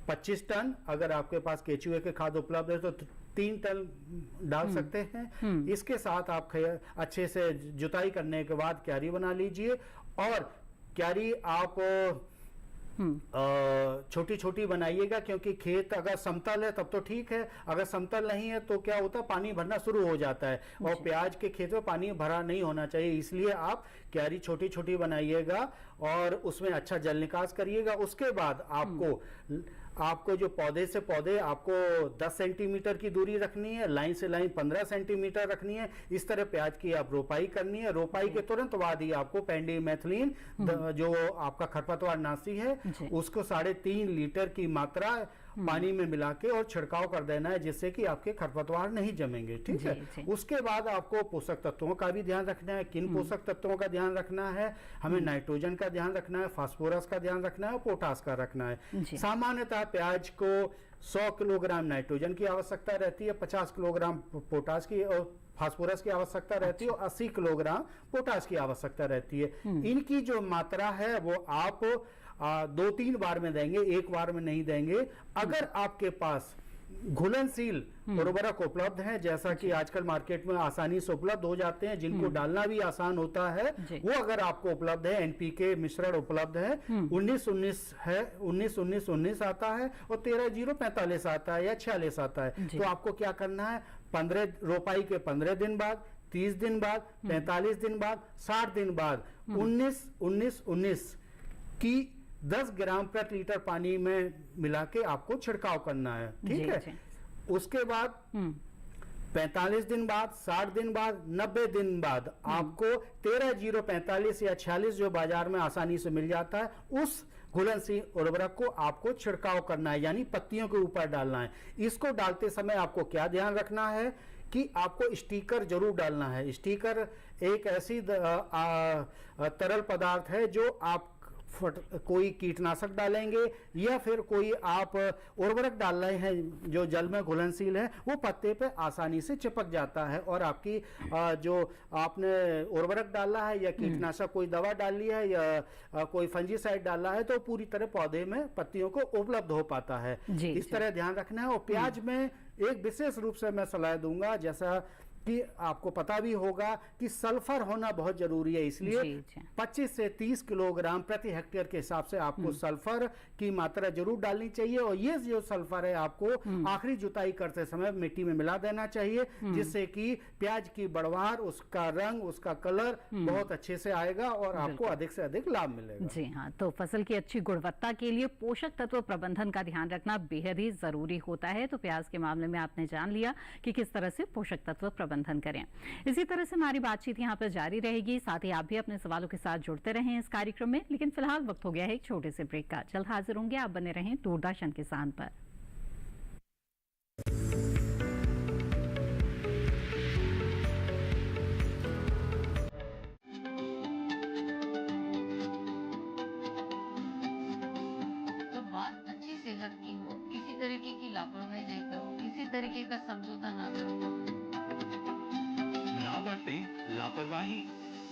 25 टन अगर आपके पास केचुए के खाद उपलब्ध है तो 3 टन डाल सकते हैं। इसके साथ आप अच्छे से जुताई करने के बाद क्यारी बना लीजिए और क्यारी आप छोटी छोटी बनाइएगा, क्योंकि खेत अगर समतल है तब तो ठीक है, अगर समतल नहीं है तो क्या होता है पानी भरना शुरू हो जाता है और प्याज के खेत में पानी भरा नहीं होना चाहिए। इसलिए आप क्यारी छोटी छोटी बनाइएगा और उसमें अच्छा जल निकास करिएगा। उसके बाद आपको जो पौधे से पौधे आपको 10 सेंटीमीटर की दूरी रखनी है, लाइन से लाइन 15 सेंटीमीटर रखनी है। इस तरह प्याज की आप रोपाई करनी है। रोपाई के तुरंत बाद ही आपको पेंडिमेथिलिन जो आपका खरपतवार नाशी है उसको 3.5 लीटर की मात्रा पानी में मिला के और छिड़काव कर देना है, जिससे कि आपके खरपतवार नहीं जमेंगे। ठीक है। उसके बाद आपको पोषक तत्वों का भी ध्यान रखना है। किन पोषक तत्वों का ध्यान रखना है? हमें नाइट्रोजन का ध्यान रखना है, फास्फोरस का ध्यान रखना है और पोटास का रखना है। सामान्यतः प्याज को 100 किलोग्राम नाइट्रोजन की आवश्यकता रहती है, 50 किलोग्राम पोटास की और फास्फोरस की आवश्यकता रहती है और 80 किलोग्राम पोटाश की आवश्यकता रहती है। इनकी जो मात्रा है वो आप 2-3 बार में देंगे, एक बार में नहीं देंगे। अगर आपके पास घुलनशील उर्वरक उपलब्ध हैं, जैसा कि आजकल मार्केट में आसानी से उपलब्ध हो जाते हैं, जिनको डालना भी आसान होता है, वो अगर आपको उपलब्ध है, एनपीके मिश्रण उपलब्ध है, 19-19 है, 19-19-19 आता है और 13-0-45 आता है या 46 आता है। तो आपको क्या करना है, 15 रोपाई के 15 दिन बाद, 30 दिन बाद, 45 दिन बाद, 60 दिन बाद 19-19-19 की 10 ग्राम प्रति लीटर पानी में मिला के आपको छिड़काव करना है। ठीक है। उसके बाद 45 दिन बाद, 60 दिन बाद, 90 दिन बाद आपको 13-0-45 या 46 जो बाजार में आसानी से मिल जाता है, उस घुलनशील उर्वरक को आपको छिड़काव करना है, यानी पत्तियों के ऊपर डालना है। इसको डालते समय आपको क्या ध्यान रखना है कि आपको स्टिकर जरूर डालना है। स्टिकर एक ऐसी तरल पदार्थ है जो आप कोई कीटनाशक डालेंगे या फिर कोई आप उर्वरक डाल रहे हैं जो जल में घुलनशील है, वो पत्ते पे आसानी से चिपक जाता है और आपकी जो आपने उर्वरक डाला है या कीटनाशक कोई दवा डाली है या कोई फंजीसाइड डाला है, तो पूरी तरह पौधे में पत्तियों को उपलब्ध हो पाता है। इस तरह ध्यान रखना है। और प्याज में एक विशेष रूप से मैं सलाह दूंगा, जैसा कि आपको पता भी होगा कि सल्फर होना बहुत जरूरी है, इसलिए 25 से 30 किलोग्राम प्रति हेक्टेयर के हिसाब से आपको सल्फर की मात्रा जरूर डालनी चाहिए। और ये जो सल्फर है आपको आखिरी जुताई करते समय मिट्टी में मिला देना चाहिए, जिससे कि प्याज की बढ़वार, उसका रंग, उसका कलर बहुत अच्छे से आएगा और आपको अधिक से अधिक लाभ मिलेगा। जी हाँ, तो फसल की अच्छी गुणवत्ता के लिए पोषक तत्व प्रबंधन का ध्यान रखना बेहद ही जरूरी होता है। तो प्याज के मामले में आपने जान लिया कि किस तरह से पोषक तत्व प्रबंधन करें। इसी तरह से हमारी बातचीत यहाँ पर जारी रहेगी, साथ ही आप भी अपने सवालों के साथ जुड़ते रहें इस कार्यक्रम में। लेकिन फिलहाल वक्त हो गया है एक छोटे से ब्रेक का। जल्द हाजिर होंगे, आप बने रहें दूरदर्शन किसान पर। तो बात अच्छी सेहत की हो, किसी तरीके की लापरवाही नहीं करो, किसी तरीके का समझौता ना करो। लापरवाही,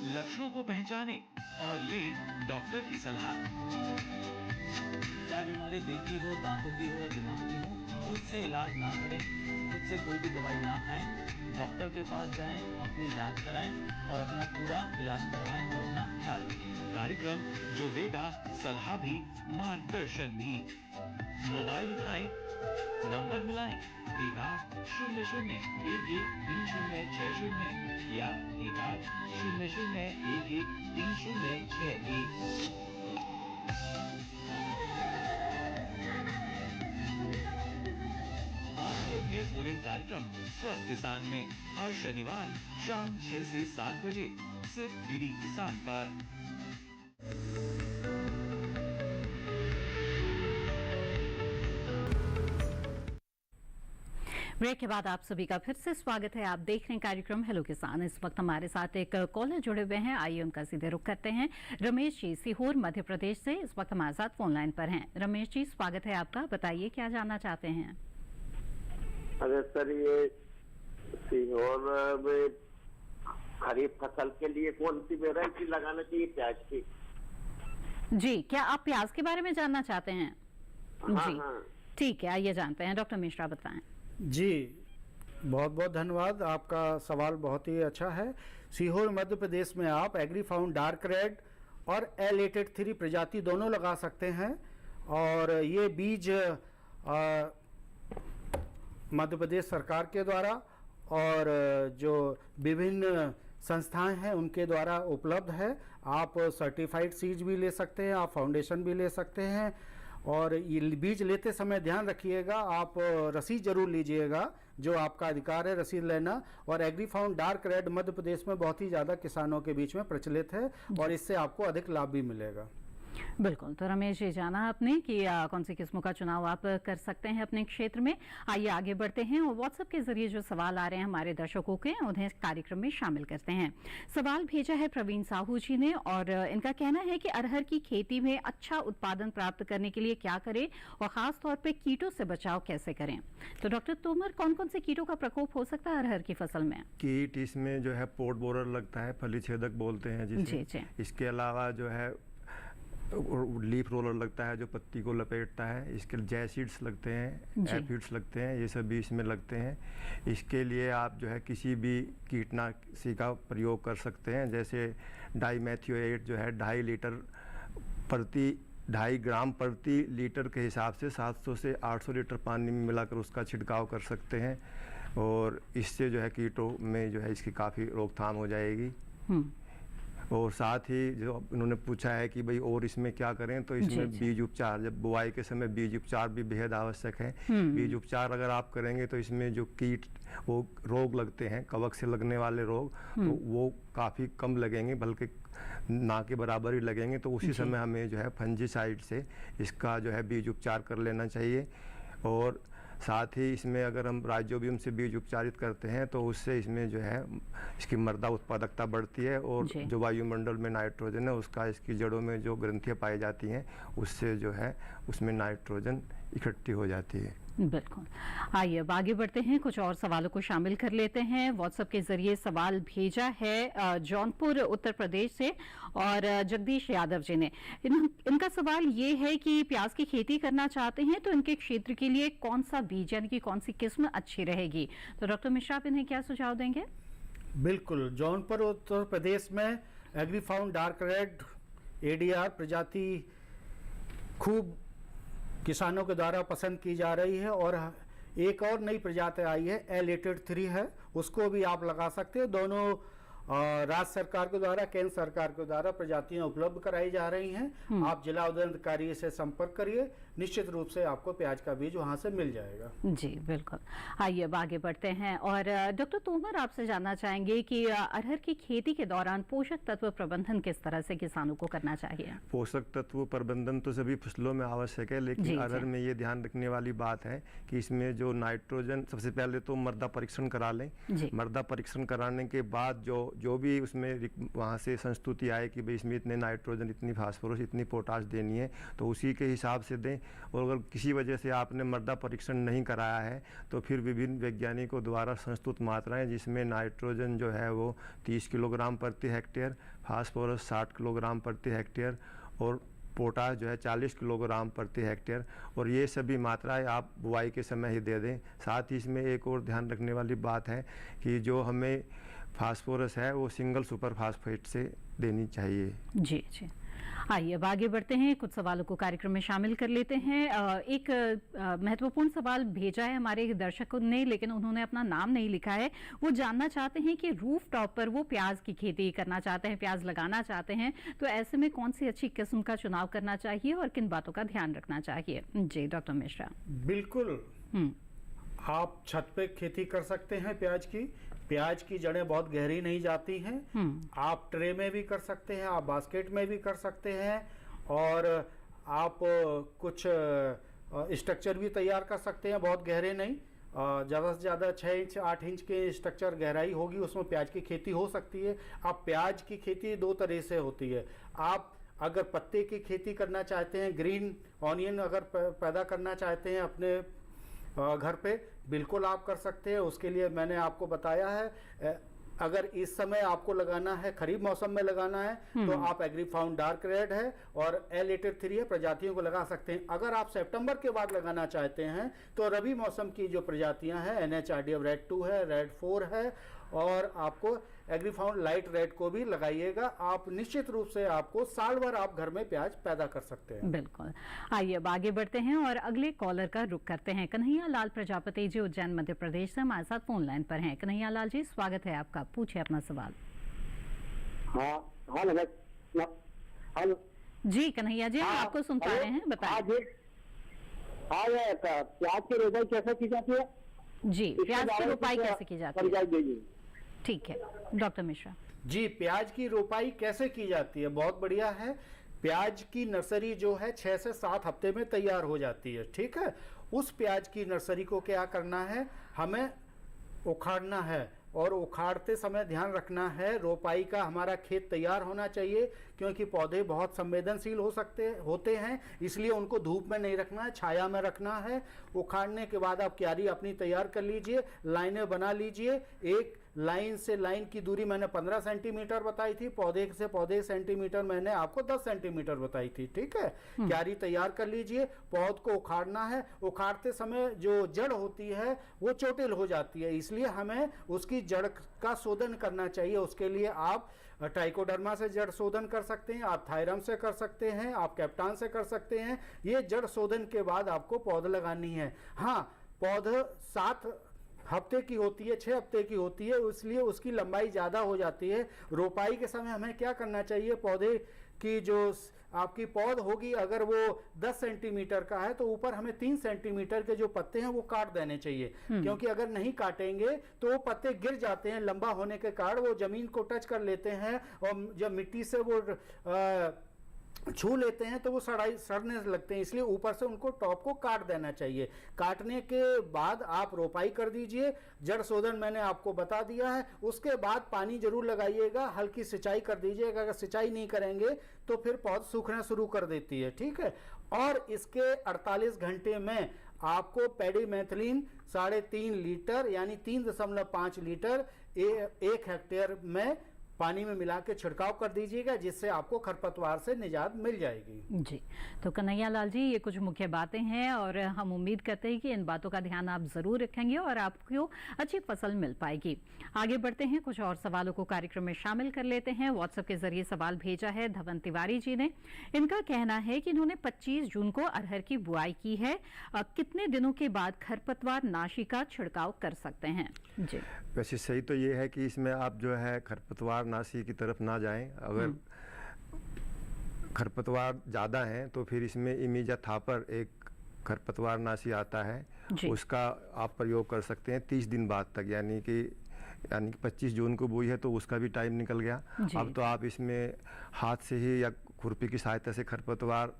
लक्षणों को पहचाने और ले डॉक्टर की सलाह। क्या बीमारी दिल की हो, दांतों की हो, दिमाग की हो, खुद से इलाज ना करें, खुद से कोई भी दवाई ना खाएं, डॉक्टर के पास जाएं, अपनी जांच कराएं और अपना पूरा इलाज करवाएं और अपना ख्याल रखें। कार्यक्रम जो देगा सलाह भी, मार्गदर्शन भी। मोबाइल उठाएं, नंबर मिलाएं, 1-800-11-306 या 1-800-11-306। कार्यक्रम स्वस्थ किसान में हर शनिवार शाम 6 से 7 बजे सिर्फ डीडी किसान पर। ब्रेक के बाद आप सभी का फिर से स्वागत है। आप देख रहे हैं कार्यक्रम हेलो किसान। इस वक्त हमारे साथ एक कॉलर जुड़े हुए हैं, आइए उनका सीधे रुख करते हैं। रमेश जी सीहोर मध्य प्रदेश से इस वक्त हमारे साथ फोन लाइन पर हैं। रमेश जी स्वागत है आपका, बताइए क्या जानना चाहते हैं। अरे सर, ये सीहोर में खरीफ फसल के लिए कौन सी वैरायटी लगाना चाहिए प्याज की? जी, क्या आप प्याज के बारे में जानना चाहते हैं? हाँ, जी हाँ। ठीक है, आइए जानते हैं। डॉक्टर मिश्रा बताएं। जी, बहुत बहुत धन्यवाद, आपका सवाल बहुत ही अच्छा है। सीहोर मध्य प्रदेश में आप एग्रीफाउंड डार्क रेड और L883 प्रजाति दोनों लगा सकते हैं। और ये बीज मध्य प्रदेश सरकार के द्वारा और जो विभिन्न संस्थाएं हैं उनके द्वारा उपलब्ध है। आप सर्टिफाइड सीड्स भी ले सकते हैं, आप फाउंडेशन भी ले सकते हैं। और ये बीज लेते समय ध्यान रखिएगा, आप रसीद जरूर लीजिएगा, जो आपका अधिकार है रसीद लेना। और एग्रीफाउंड डार्क रेड मध्य प्रदेश में बहुत ही ज़्यादा किसानों के बीच में प्रचलित है और इससे आपको अधिक लाभ भी मिलेगा। बिल्कुल। तो रमेश जी, जाना आपने कि कौन सी किस्मों का चुनाव आप कर सकते हैं अपने क्षेत्र में। आइए आगे बढ़ते हैं और व्हाट्सएप के जरिए जो सवाल आ रहे हैं हमारे दर्शकों के, उन्हें कार्यक्रम में शामिल करते हैं। सवाल भेजा है प्रवीण साहू जी ने और इनका कहना है कि अरहर की खेती में अच्छा उत्पादन प्राप्त करने के लिए क्या करें और खास तौर पर कीटों से बचाव कैसे करें। तो डॉक्टर तोमर, कौन कौन से कीटों का प्रकोप हो सकता है अरहर की फसल में? कीट इसमें जो है पोट बोरर लगता है, फली छेदक बोलते हैं जिसे। इसके अलावा जो है लीफ रोलर लगता है जो पत्ती को लपेटता है। इसके जैसिड्स लगते हैं, एफिड्स लगते हैं, ये सभी इसमें लगते हैं। इसके लिए आप जो है किसी भी कीटनाशी का प्रयोग कर सकते हैं, जैसे डाईमेथियोएट जो है 2.5 ग्राम प्रति लीटर के हिसाब से 700 से 800 लीटर पानी में मिलाकर उसका छिड़काव कर सकते हैं और इससे जो है कीटों में जो है इसकी काफ़ी रोकथाम हो जाएगी। और साथ ही जो उन्होंने पूछा है कि भाई और इसमें क्या करें, तो इसमें बीज उपचार, जब बुआई के समय बीज उपचार भी बेहद आवश्यक है। बीज उपचार अगर आप करेंगे तो इसमें जो कीट वो रोग लगते हैं, कवक से लगने वाले रोग, तो वो काफ़ी कम लगेंगे, बल्कि ना के बराबर ही लगेंगे। तो उसी समय हमें जो है फंजीसाइड से इसका जो है बीज उपचार कर लेना चाहिए। और साथ ही इसमें अगर हम राइजोबियम से बीज उपचारित करते हैं तो उससे इसमें जो है इसकी मृदा उत्पादकता बढ़ती है और जो वायुमंडल में नाइट्रोजन है उसका इसकी जड़ों में जो ग्रंथियाँ पाई जाती हैं उससे जो है उसमें नाइट्रोजन इकट्ठी हो जाती है। बिल्कुल। आइए अब आगे बढ़ते हैं, कुछ और सवालों को शामिल कर लेते हैं। व्हाट्सएप के जरिए सवाल भेजा है जौनपुर उत्तर प्रदेश से और जगदीश यादव जी ने। इनका सवाल ये है कि प्याज की खेती करना चाहते हैं तो इनके क्षेत्र के लिए कौन सा बीज यानी कि कौन सी किस्म अच्छी रहेगी। तो डॉक्टर मिश्रा, आप इन्हें क्या सुझाव देंगे? बिल्कुल, जौनपुर उत्तर प्रदेश में एग्रीफाउंड डार्क रेड ADR प्रजाति खूब किसानों के द्वारा पसंद की जा रही है और एक और नई प्रजाति आई है L883 है, उसको भी आप लगा सकते हैं। दोनों राज्य सरकार के द्वारा, केंद्र सरकार के द्वारा प्रजातियां उपलब्ध कराई जा रही हैं। आप जिला उद्यान अधिकारी से संपर्क करिए, निश्चित रूप से आपको प्याज का बीज वहां से मिल जाएगा। जी बिल्कुल। आइए अब आगे बढ़ते हैं और डॉक्टर तोमर, आपसे जानना चाहेंगे कि अरहर की खेती के दौरान पोषक तत्व प्रबंधन किस तरह से किसानों को करना चाहिए? पोषक तत्व प्रबंधन तो सभी फसलों में आवश्यक है, लेकिन अरहर में ये ध्यान रखने वाली बात है कि इसमें जो नाइट्रोजन, सबसे पहले तो मृदा परीक्षण करा लें। मृदा परीक्षण कराने के बाद जो भी उसमें वहाँ से संस्तुति आए कि भाई इसमें इतने नाइट्रोजन, इतनी फास्फोरस, इतनी पोटाश देनी है, तो उसी के हिसाब से दें। और अगर किसी वजह से आपने मृदा परीक्षण नहीं कराया है तो फिर विभिन्न वैज्ञानिकों द्वारा संस्तुत मात्राएं, जिसमें नाइट्रोजन जो है वो 30 किलोग्राम प्रति हेक्टेयर, फास्फोरस 60 किलोग्राम प्रति हेक्टेयर और पोटाश जो है 40 किलोग्राम प्रति हेक्टेयर, और ये सभी मात्राएं आप बुआई के समय ही दे दें। साथ ही इसमें एक और ध्यान रखने वाली बात है कि जो हमें फास्फोरस है वो सिंगल सुपर फास्फेट से देनी चाहिए। जी जी। आइए अब आगे बढ़ते हैं, कुछ सवालों को कार्यक्रम में शामिल कर लेते हैं। एक महत्वपूर्ण सवाल भेजा है हमारे दर्शकों ने, लेकिन उन्होंने अपना नाम नहीं लिखा है। वो जानना चाहते हैं कि रूफ टॉप पर वो प्याज की खेती करना चाहते हैं, प्याज लगाना चाहते हैं, तो ऐसे में कौन सी अच्छी किस्म का चुनाव करना चाहिए और किन बातों का ध्यान रखना चाहिए? जी डॉक्टर मिश्रा। बिल्कुल, आप छत पे खेती कर सकते हैं प्याज की। प्याज की जड़ें बहुत गहरी नहीं जाती हैं। आप ट्रे में भी कर सकते हैं, आप बास्केट में भी कर सकते हैं और आप कुछ स्ट्रक्चर भी तैयार कर सकते हैं, बहुत गहरे नहीं, ज़्यादा से ज़्यादा 6 इंच 8 इंच के स्ट्रक्चर गहराई होगी, उसमें प्याज की खेती हो सकती है। अब प्याज की खेती 2 तरह से होती है। आप अगर पत्ते की खेती करना चाहते हैं, ग्रीन ऑनियन अगर पैदा करना चाहते हैं अपने घर पे, बिल्कुल आप कर सकते हैं। उसके लिए मैंने आपको बताया है, अगर इस समय आपको लगाना है, खरीफ मौसम में लगाना है, तो आप एग्रीफाउंड डार्क रेड है और L883 है, प्रजातियों को लगा सकते हैं। अगर आप सितंबर के बाद लगाना चाहते हैं तो रबी मौसम की जो प्रजातियां हैं, NH-RDF रेड 2 है, रेड 4 है और आपको एग्रीफाउंड लाइट रेड को भी लगाइएगा। आप निश्चित रूप से आपको साल भर आप घर में प्याज पैदा कर सकते हैं। बिल्कुल। आइए अब आगे बढ़ते हैं और अगले कॉलर का रुख करते हैं। कन्हैया लाल प्रजापति जी उज्जैन मध्य प्रदेश से हमारे साथ फोन लाइन पर हैं। कन्हैया लाल जी, स्वागत है आपका, पूछे अपना सवाल। हेलो जी कन्हैया जी, आपको सुन पा रहे हैं, बताइए। प्याज की रोपाई कैसे की जाती है? जी, प्याज की रोपाई कैसे की जाती है? ठीक है डॉक्टर मिश्रा। जी, प्याज की रोपाई कैसे की जाती है, बहुत बढ़िया है। प्याज की नर्सरी जो है 6 से 7 हफ्ते में तैयार हो जाती है, ठीक है। उस प्याज की नर्सरी को क्या करना है, हमें उखाड़ना है, और उखाड़ते समय ध्यान रखना है रोपाई का हमारा खेत तैयार होना चाहिए, क्योंकि पौधे बहुत संवेदनशील होते हैं, इसलिए उनको धूप में नहीं रखना है, छाया में रखना है। उखाड़ने के बाद आप क्यारी अपनी तैयार कर लीजिए, लाइनें बना लीजिए। एक लाइन से लाइन की दूरी मैंने 15 सेंटीमीटर बताई थी, पौधे से पौधे सेंटीमीटर मैंने आपको 10 सेंटीमीटर बताई थी, ठीक है। क्यारी तैयार कर लीजिए, पौध को उखाड़ना है। उखाड़ते समय जो जड़ होती है वो चोटिल हो जाती है, इसलिए हमें उसकी जड़ का शोधन करना चाहिए। उसके लिए आप ट्राइकोडर्मा से जड़ शोधन कर सकते हैं, आप थायरम से कर सकते हैं, आप कैप्टान से कर सकते हैं। ये जड़ शोधन के बाद आपको पौध लगानी है। हाँ, पौध 7 हफ्ते की होती है, 6 हफ्ते की होती है, इसलिए उसकी लंबाई ज़्यादा हो जाती है। रोपाई के समय हमें क्या करना चाहिए, पौधे की जो आपकी पौध होगी अगर वो 10 सेंटीमीटर का है तो ऊपर हमें 3 सेंटीमीटर के जो पत्ते हैं वो काट देने चाहिए, क्योंकि अगर नहीं काटेंगे तो वो पत्ते गिर जाते हैं, लंबा होने के कारण वो जमीन को टच कर लेते हैं, और जब मिट्टी से वो छू लेते हैं तो वो सड़ने लगते हैं, इसलिए ऊपर से उनको टॉप को काट देना चाहिए। काटने के बाद आप रोपाई कर दीजिए। जड़ शोधन मैंने आपको बता दिया है। उसके बाद पानी जरूर लगाइएगा, हल्की सिंचाई कर दीजिएगा। अगर सिंचाई नहीं करेंगे तो फिर पौध सूखना शुरू कर देती है, ठीक है। और इसके 48 घंटे में आपको पेडीमेथिलीन 3.5 लीटर यानी 3.5 लीटर 1 हेक्टेयर में पानी में मिला के छिड़काव कर दीजिएगा, जिससे आपको खरपतवार से निजात मिल जाएगी। जी, तो कन्हैया लाल जी, ये कुछ मुख्य बातें हैं और हम उम्मीद करते हैं कि इन बातों का ध्यान आप जरूर रखेंगे और आपको अच्छी फसल मिल पाएगी। आगे बढ़ते हैं, कुछ और सवालों को कार्यक्रम में शामिल कर लेते हैं। व्हाट्सएप के जरिए सवाल भेजा है धवन तिवारी जी ने। इनका कहना है कि इन्होंने 25 जून को अरहर की बुआई की है, कितने दिनों के बाद खरपतवार नाशी का छिड़काव कर सकते हैं? जी, वैसे सही तो ये है कि इसमें आप जो है खरपतवार नाशी की तरफ ना जाएं। अगर खरपतवार ज़्यादा हैं तो फिर इसमें इमीजा थापर एक खरपतवार नाशी आता है, उसका आप प्रयोग कर सकते हैं 30 दिन बाद तक, यानी कि 25 जून को बोई है तो उसका भी टाइम निकल गया। अब तो आप इसमें हाथ से ही या खुरपी की सहायता से खरपतवार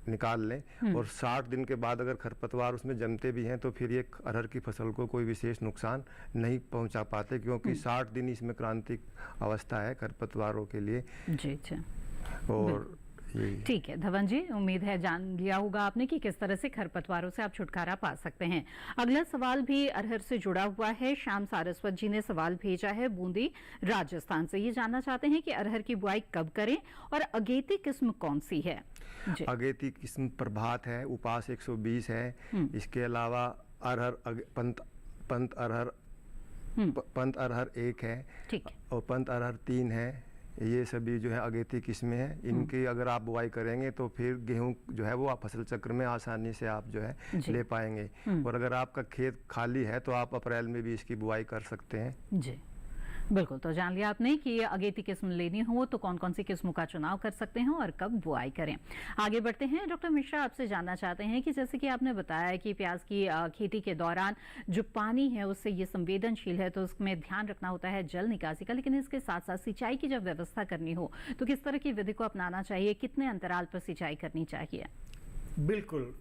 निकाल लें, और 60 दिन के बाद अगर खरपतवार उसमें जमते भी हैं तो फिर ये अरहर की फसल को कोई विशेष नुकसान नहीं पहुंचा पाते, क्योंकि 60 दिन इसमें क्रांतिक अवस्था है खरपतवारों के लिए। जी, और ठीक है धवन जी, उम्मीद है जान लिया होगा आपने कि किस तरह से खरपतवारों से आप छुटकारा पा सकते हैं। अगला सवाल भी अरहर से जुड़ा हुआ है। श्याम सारस्वत जी ने सवाल भेजा है बूंदी राजस्थान से। ये जानना चाहते हैं कि अरहर की बुआई कब करें और अगेती किस्म कौन सी है? अगेती किस्म प्रभात है, उपास 120 है। इसके अलावा अरहर पंत अरहर 1 है, और पंत अरहर 3 है। ये सभी जो है अगेती किस्में हैं। इनकी अगर आप बुआई करेंगे तो फिर गेहूं जो है वो आप फसल चक्र में आसानी से आप जो है ले पाएंगे। और अगर आपका खेत खाली है तो आप अप्रैल में भी इसकी बुआई कर सकते हैं। जी, बिल्कुल। तो जान लिया आपने कि अगेती किस्म लेनी हो तो कौन कौन सी किस्मों का चुनाव कर सकते हैं और कब बुआई करें। आगे बढ़ते हैं। डॉक्टर मिश्रा, आपसे जानना चाहते हैं कि जैसे कि आपने बताया कि प्याज की खेती के दौरान जो पानी है उससे ये संवेदनशील है, तो उसमें ध्यान रखना होता है जल निकासी का, लेकिन इसके साथ साथ सिंचाई की जब व्यवस्था करनी हो तो किस तरह की विधि को अपनाना चाहिए, कितने अंतराल पर सिंचाई करनी चाहिए? बिल्कुल,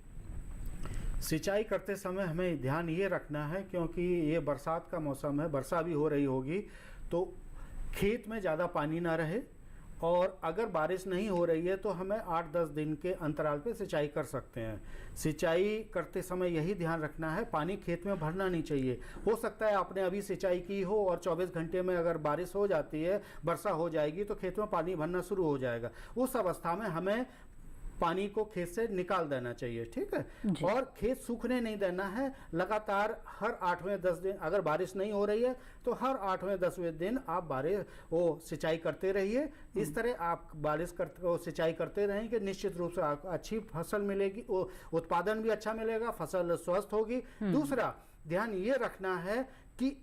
सिंचाई करते समय हमें ध्यान ये रखना है, क्योंकि ये बरसात का मौसम है, वर्षा भी हो रही होगी, तो खेत में ज़्यादा पानी ना रहे, और अगर बारिश नहीं हो रही है तो हमें 8-10 दिन के अंतराल पे सिंचाई कर सकते हैं। सिंचाई करते समय यही ध्यान रखना है, पानी खेत में भरना नहीं चाहिए। हो सकता है आपने अभी सिंचाई की हो और 24 घंटे में अगर बारिश हो जाती है, वर्षा हो जाएगी, तो खेत में पानी भरना शुरू हो जाएगा। उस अवस्था में हमें पानी को खेत से निकाल देना चाहिए, ठीक है। और खेत सूखने नहीं देना है। लगातार हर 8वें-10 दिन, अगर बारिश नहीं हो रही है तो हर 8वें-10वें दिन आप सिंचाई करते रहिए। इस तरह आप सिंचाई करते रहेंगे, निश्चित रूप से आपको अच्छी फसल मिलेगी, उत्पादन भी अच्छा मिलेगा, फसल स्वस्थ होगी। दूसरा ध्यान ये रखना है कि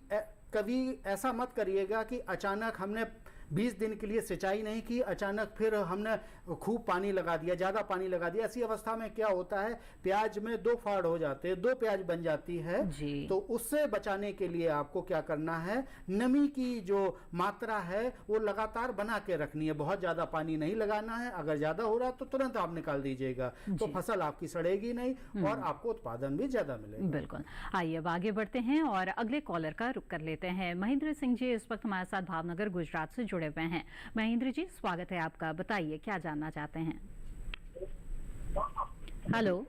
कभी ऐसा मत करिएगा कि अचानक हमने 20 दिन के लिए सिंचाई नहीं की, अचानक फिर हमने खूब पानी लगा दिया, ज़्यादा पानी लगा दिया, ऐसी अवस्था में क्या होता है, प्याज में 2 फाड़ हो जाते हैं, 2 प्याज बन जाती है। तो उससे बचाने के लिए आपको क्या करना है, नमी की जो मात्रा है वो लगातार बना के रखनी है, बहुत ज़्यादा पानी नहीं लगाना है, अगर ज़्यादा हो रहा है तो तुरंत आप निकाल दीजिएगा, तो फसल आपकी सड़ेगी नहीं और आपको उत्पादन भी ज़्यादा मिलेगा। बिल्कुल। आइए अब आगे बढ़ते हैं और अगले कॉलर का रुख कर लेते हैं। महेंद्र सिंह जी इस वक्त हमारे साथ भावनगर गुजरात से जुड़े हुए हैं। महेंद्र जी, स्वागत है आपका, बताइए क्या जानना चाहते हैं। हेलो,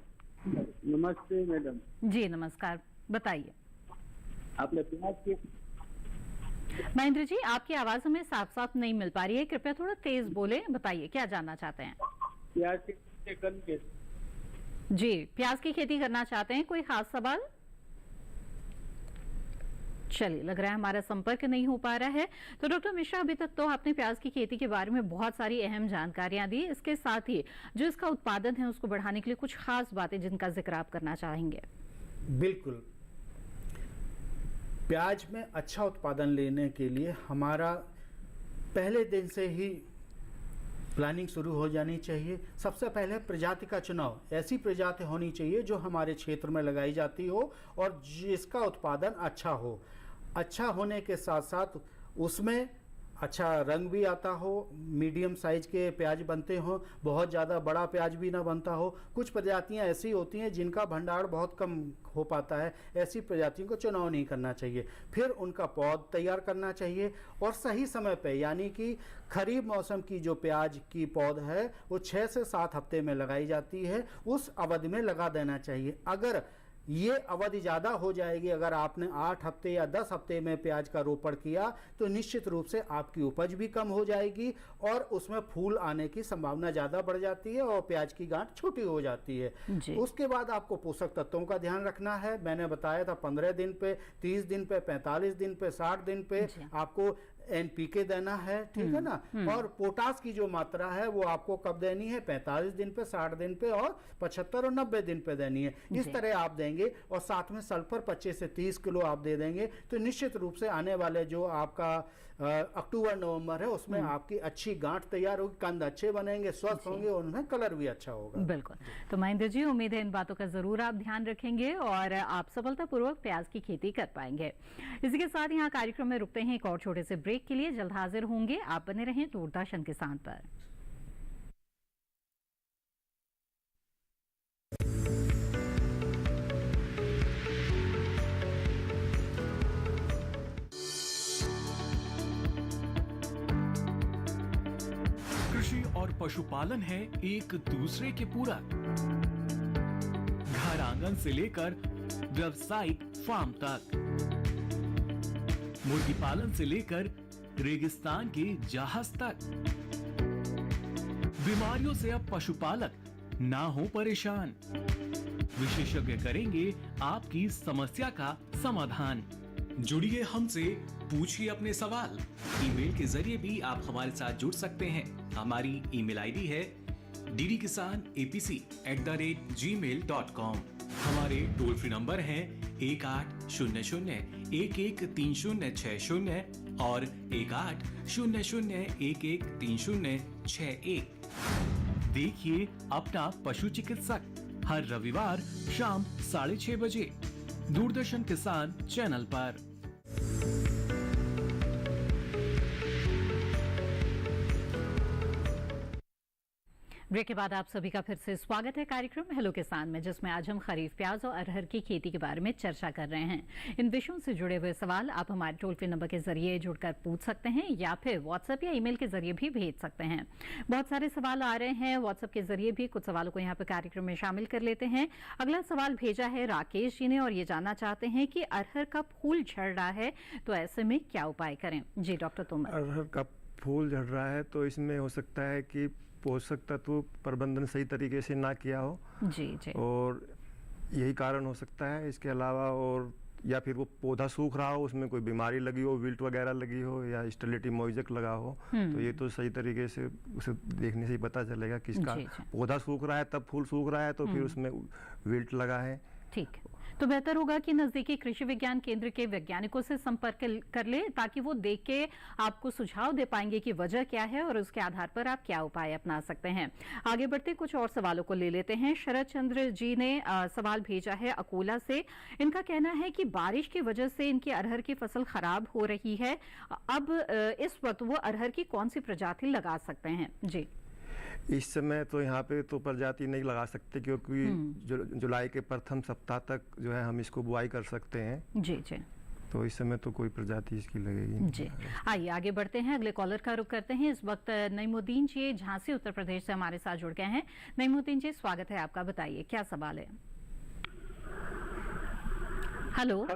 नमस्ते मैडम। जी नमस्कार, बताइए। आपने प्याज की महेंद्र जी, आपकी आवाज हमें साफ साफ नहीं मिल पा रही है, कृपया थोड़ा तेज बोले, बताइए क्या जानना चाहते हैं। प्याज की खेती करनी है। जी, प्याज की खेती करना चाहते हैं, कोई खास सवाल? चलिए, लग रहा है हमारा संपर्क नहीं हो पा रहा है। तो डॉक्टर मिश्रा, अभी तक तो आपने प्याज की खेती के बारे में बहुत सारी अहम जानकारियां दी, इसके साथ ही जो इसका उत्पादन है उसको बढ़ाने के लिए कुछ खास बातें जिनका जिक्र आप करना चाहेंगे। बिल्कुल, प्याज में अच्छा उत्पादन लेने के लिए हमारा पहले दिन से ही प्लानिंग शुरू हो जानी चाहिए। सबसे पहले प्रजाति का चुनाव, ऐसी प्रजाति होनी चाहिए जो हमारे क्षेत्र में लगाई जाती हो और जिसका उत्पादन अच्छा हो। अच्छा होने के साथ साथ उसमें अच्छा रंग भी आता हो, मीडियम साइज के प्याज बनते हो, बहुत ज़्यादा बड़ा प्याज भी ना बनता हो। कुछ प्रजातियां ऐसी होती हैं जिनका भंडार बहुत कम हो पाता है, ऐसी प्रजातियों को चुनाव नहीं करना चाहिए। फिर उनका पौध तैयार करना चाहिए और सही समय पे, यानी कि खरीफ मौसम की जो प्याज की पौध है वो 6 से 7 हफ्ते में लगाई जाती है, उस अवधि में लगा देना चाहिए। अगर ये अवधि ज़्यादा हो जाएगी, अगर आपने 8 हफ्ते या 10 हफ्ते में प्याज का रोपण किया तो निश्चित रूप से आपकी उपज भी कम हो जाएगी और उसमें फूल आने की संभावना ज़्यादा बढ़ जाती है और प्याज की गांठ छोटी हो जाती है। उसके बाद आपको पोषक तत्वों का ध्यान रखना है। मैंने बताया था 15 दिन पे, 30 दिन पे, 45 दिन पे, 60 दिन पे आपको NPK देना है, ठीक है ना। और पोटास की जो मात्रा है वो आपको कब देनी है, 45 दिन पे, 60 दिन पे और 75 और 90 दिन पे देनी है। इस तरह आप देंगे और साथ में सल्फर 25 से 30 किलो आप दे देंगे तो निश्चित रूप से आने वाले जो आपका अक्टूबर नवंबर है उसमें आपकी अच्छी गांठ तैयार होगी, कंद अच्छे बनेंगे, स्वस्थ होंगे और उनमें कलर भी अच्छा होगा। बिल्कुल। तो महेंद्र जी, उम्मीद है इन बातों का जरूर आप ध्यान रखेंगे और आप सफलतापूर्वक प्याज की खेती कर पाएंगे। इसी के साथ यहाँ कार्यक्रम में रुकते हैं एक और छोटे से ब्रेक के लिए, जल्द हाजिर होंगे। आप बने रहें दूरदर्शन किसान पर। कृषि और पशुपालन है एक दूसरे के पूरक। घर आंगन से लेकर व्यावसायिक फार्म तक, मुर्गी पालन से लेकर रेगिस्तान के जहाज तक, बीमारियों से अब पशुपालक ना हो परेशान। विशेषज्ञ करेंगे आपकी समस्या का समाधान। जुड़िए हमसे, पूछिए अपने सवाल। ईमेल के जरिए भी आप हमारे साथ जुड़ सकते हैं। हमारी ईमेल आईडी है ddkisanapc@gmail.com। हमारे टोल फ्री नंबर हैं 1800-113060 और 1800-113061। देखिए अपना पशु चिकित्सक हर रविवार शाम 6:30 बजे दूरदर्शन किसान चैनल पर। ब्रेक के बाद आप सभी का फिर से स्वागत है कार्यक्रम हेलो किसान में, जिसमें आज हम खरीफ प्याज और अरहर की खेती के बारे में चर्चा कर रहे हैं। इन विषयों से जुड़े हुए सवाल आप हमारे टोल फ्री नंबर के जरिए जुड़कर पूछ सकते हैं या फिर व्हाट्सएप या ईमेल के जरिए भी भेज सकते हैं। बहुत सारे सवाल आ रहे हैं व्हाट्सएप के जरिए भी, कुछ सवालों को यहाँ पे कार्यक्रम में शामिल कर लेते हैं। अगला सवाल भेजा है राकेश जी ने और ये जानना चाहते हैं कि अरहर का फूल झड़ रहा है तो ऐसे में क्या उपाय करें। जी डॉक्टर तोमर। अरहर का फूल झड़ रहा है तो इसमें हो सकता है कि पोषक तत्व प्रबंधन सही तरीके से ना किया हो। जी जी। और यही कारण हो सकता है। इसके अलावा और या फिर वो पौधा सूख रहा हो, उसमें कोई बीमारी लगी हो, विल्ट वगैरह लगी हो या स्टेरिलिटी मोइजक लगा हो, तो ये तो सही तरीके से उसे देखने से ही पता चलेगा कि इसका पौधा सूख रहा है, तब फूल सूख रहा है तो फिर उसमें विल्ट लगा है ठीक है, तो बेहतर होगा कि नजदीकी कृषि विज्ञान केंद्र के वैज्ञानिकों से संपर्क कर ले, ताकि वो देख के आपको सुझाव दे पाएंगे कि वजह क्या है और उसके आधार पर आप क्या उपाय अपना सकते हैं। आगे बढ़ते कुछ और सवालों को ले लेते हैं। शरद चंद्र जी ने सवाल भेजा है अकोला से। इनका कहना है कि बारिश की वजह से इनकी अरहर की फसल खराब हो रही है। अब इस वक्त वो अरहर की कौन सी प्रजाति लगा सकते हैं? जी, इस समय तो यहाँ पे तो प्रजाति नहीं लगा सकते, क्योंकि जुलाई के प्रथम सप्ताह तक जो है हम इसको बुआई कर सकते हैं। जी जी, तो इस समय तो कोई प्रजाति इसकी लगेगी जी। आइए आगे बढ़ते हैं, अगले कॉलर का रुख करते हैं। इस वक्त नईमुद्दीन जी झांसी उत्तर प्रदेश से हमारे साथ जुड़ गए हैं। नईमुद्दीन जी, स्वागत है आपका, बताइए क्या सवाल है? हेलो।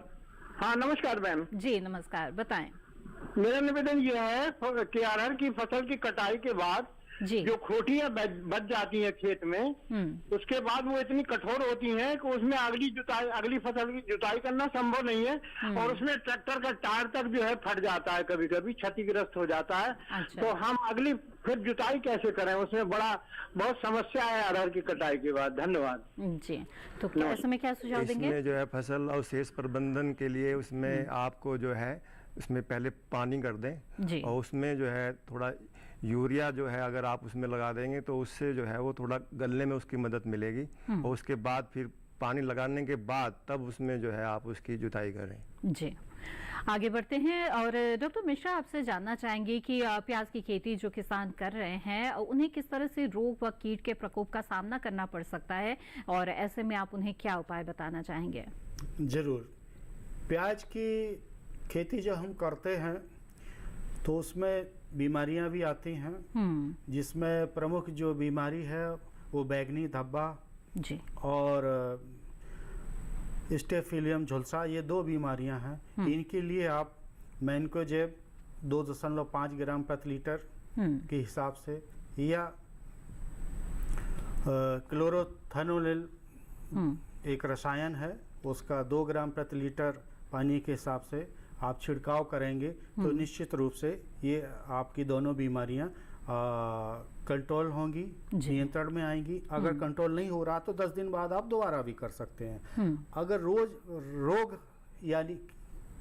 हाँ नमस्कार मैम। जी नमस्कार, बताएं। मेरा निवेदन यह है कि अरहर की फसल की कटाई के बाद जो खोटियां बच जाती हैं खेत में, उसके बाद वो इतनी कठोर होती हैं कि उसमें अगली फसल की जुताई करना संभव नहीं है, और उसमें ट्रैक्टर का टायर तक जो है फट जाता है, कभी कभी क्षतिग्रस्त हो जाता है। अच्छा। तो हम अगली फिर जुताई कैसे करें? उसमें बहुत समस्या है अरहर की कटाई के बाद। धन्यवाद जी। तो ऐसे में क्या सुझाव देंगे? इसमें जो है फसल अवशेष प्रबंधन के लिए उसमें आपको जो है उसमें पहले पानी कर दें, और उसमें जो है थोड़ा यूरिया जो है अगर आप उसमें लगा देंगे तो उससे जो है वो थोड़ा गलने में उसकी मदद मिलेगी, और उसके बाद फिर पानी लगाने के बाद तब उसमें जो है आप उसकी जुताई करें। जी, आगे बढ़ते हैं और डॉक्टर मिश्रा आपसे जानना चाहेंगे कि प्याज की खेती जो किसान कर रहे हैं उन्हें किस तरह से रोग व कीट के प्रकोप का सामना करना पड़ सकता है, और ऐसे में आप उन्हें क्या उपाय बताना चाहेंगे? जरूर। प्याज की खेती जो हम करते हैं तो उसमें बीमारियां भी आती हैं, जिसमें प्रमुख जो बीमारी है वो बैंगनी धब्बा जी और स्टेफिलियम झुलसा, ये 2 बीमारियां हैं। इनके लिए आप मैनकोजेब 2.5 ग्राम प्रति लीटर के हिसाब से, या क्लोरोथेनोलिल एक रसायन है, उसका 2 ग्राम प्रति लीटर पानी के हिसाब से आप छिड़काव करेंगे तो निश्चित रूप से ये आपकी दोनों बीमारियां कंट्रोल होंगी, नियंत्रण में आएंगी। अगर कंट्रोल नहीं हो रहा तो 10 दिन बाद आप दोबारा भी कर सकते हैं। अगर रोग यानी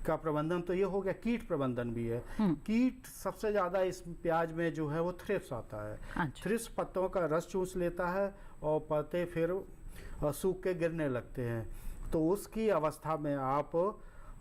का प्रबंधन तो ये हो गया, कीट प्रबंधन भी है। कीट सबसे ज्यादा इस प्याज में जो है वो थ्रिप्स आता है। अच्छा। थ्रिप्स पत्तों का रस चूस लेता है और पत्ते फिर सूख के गिरने लगते हैं, तो उसकी अवस्था में आप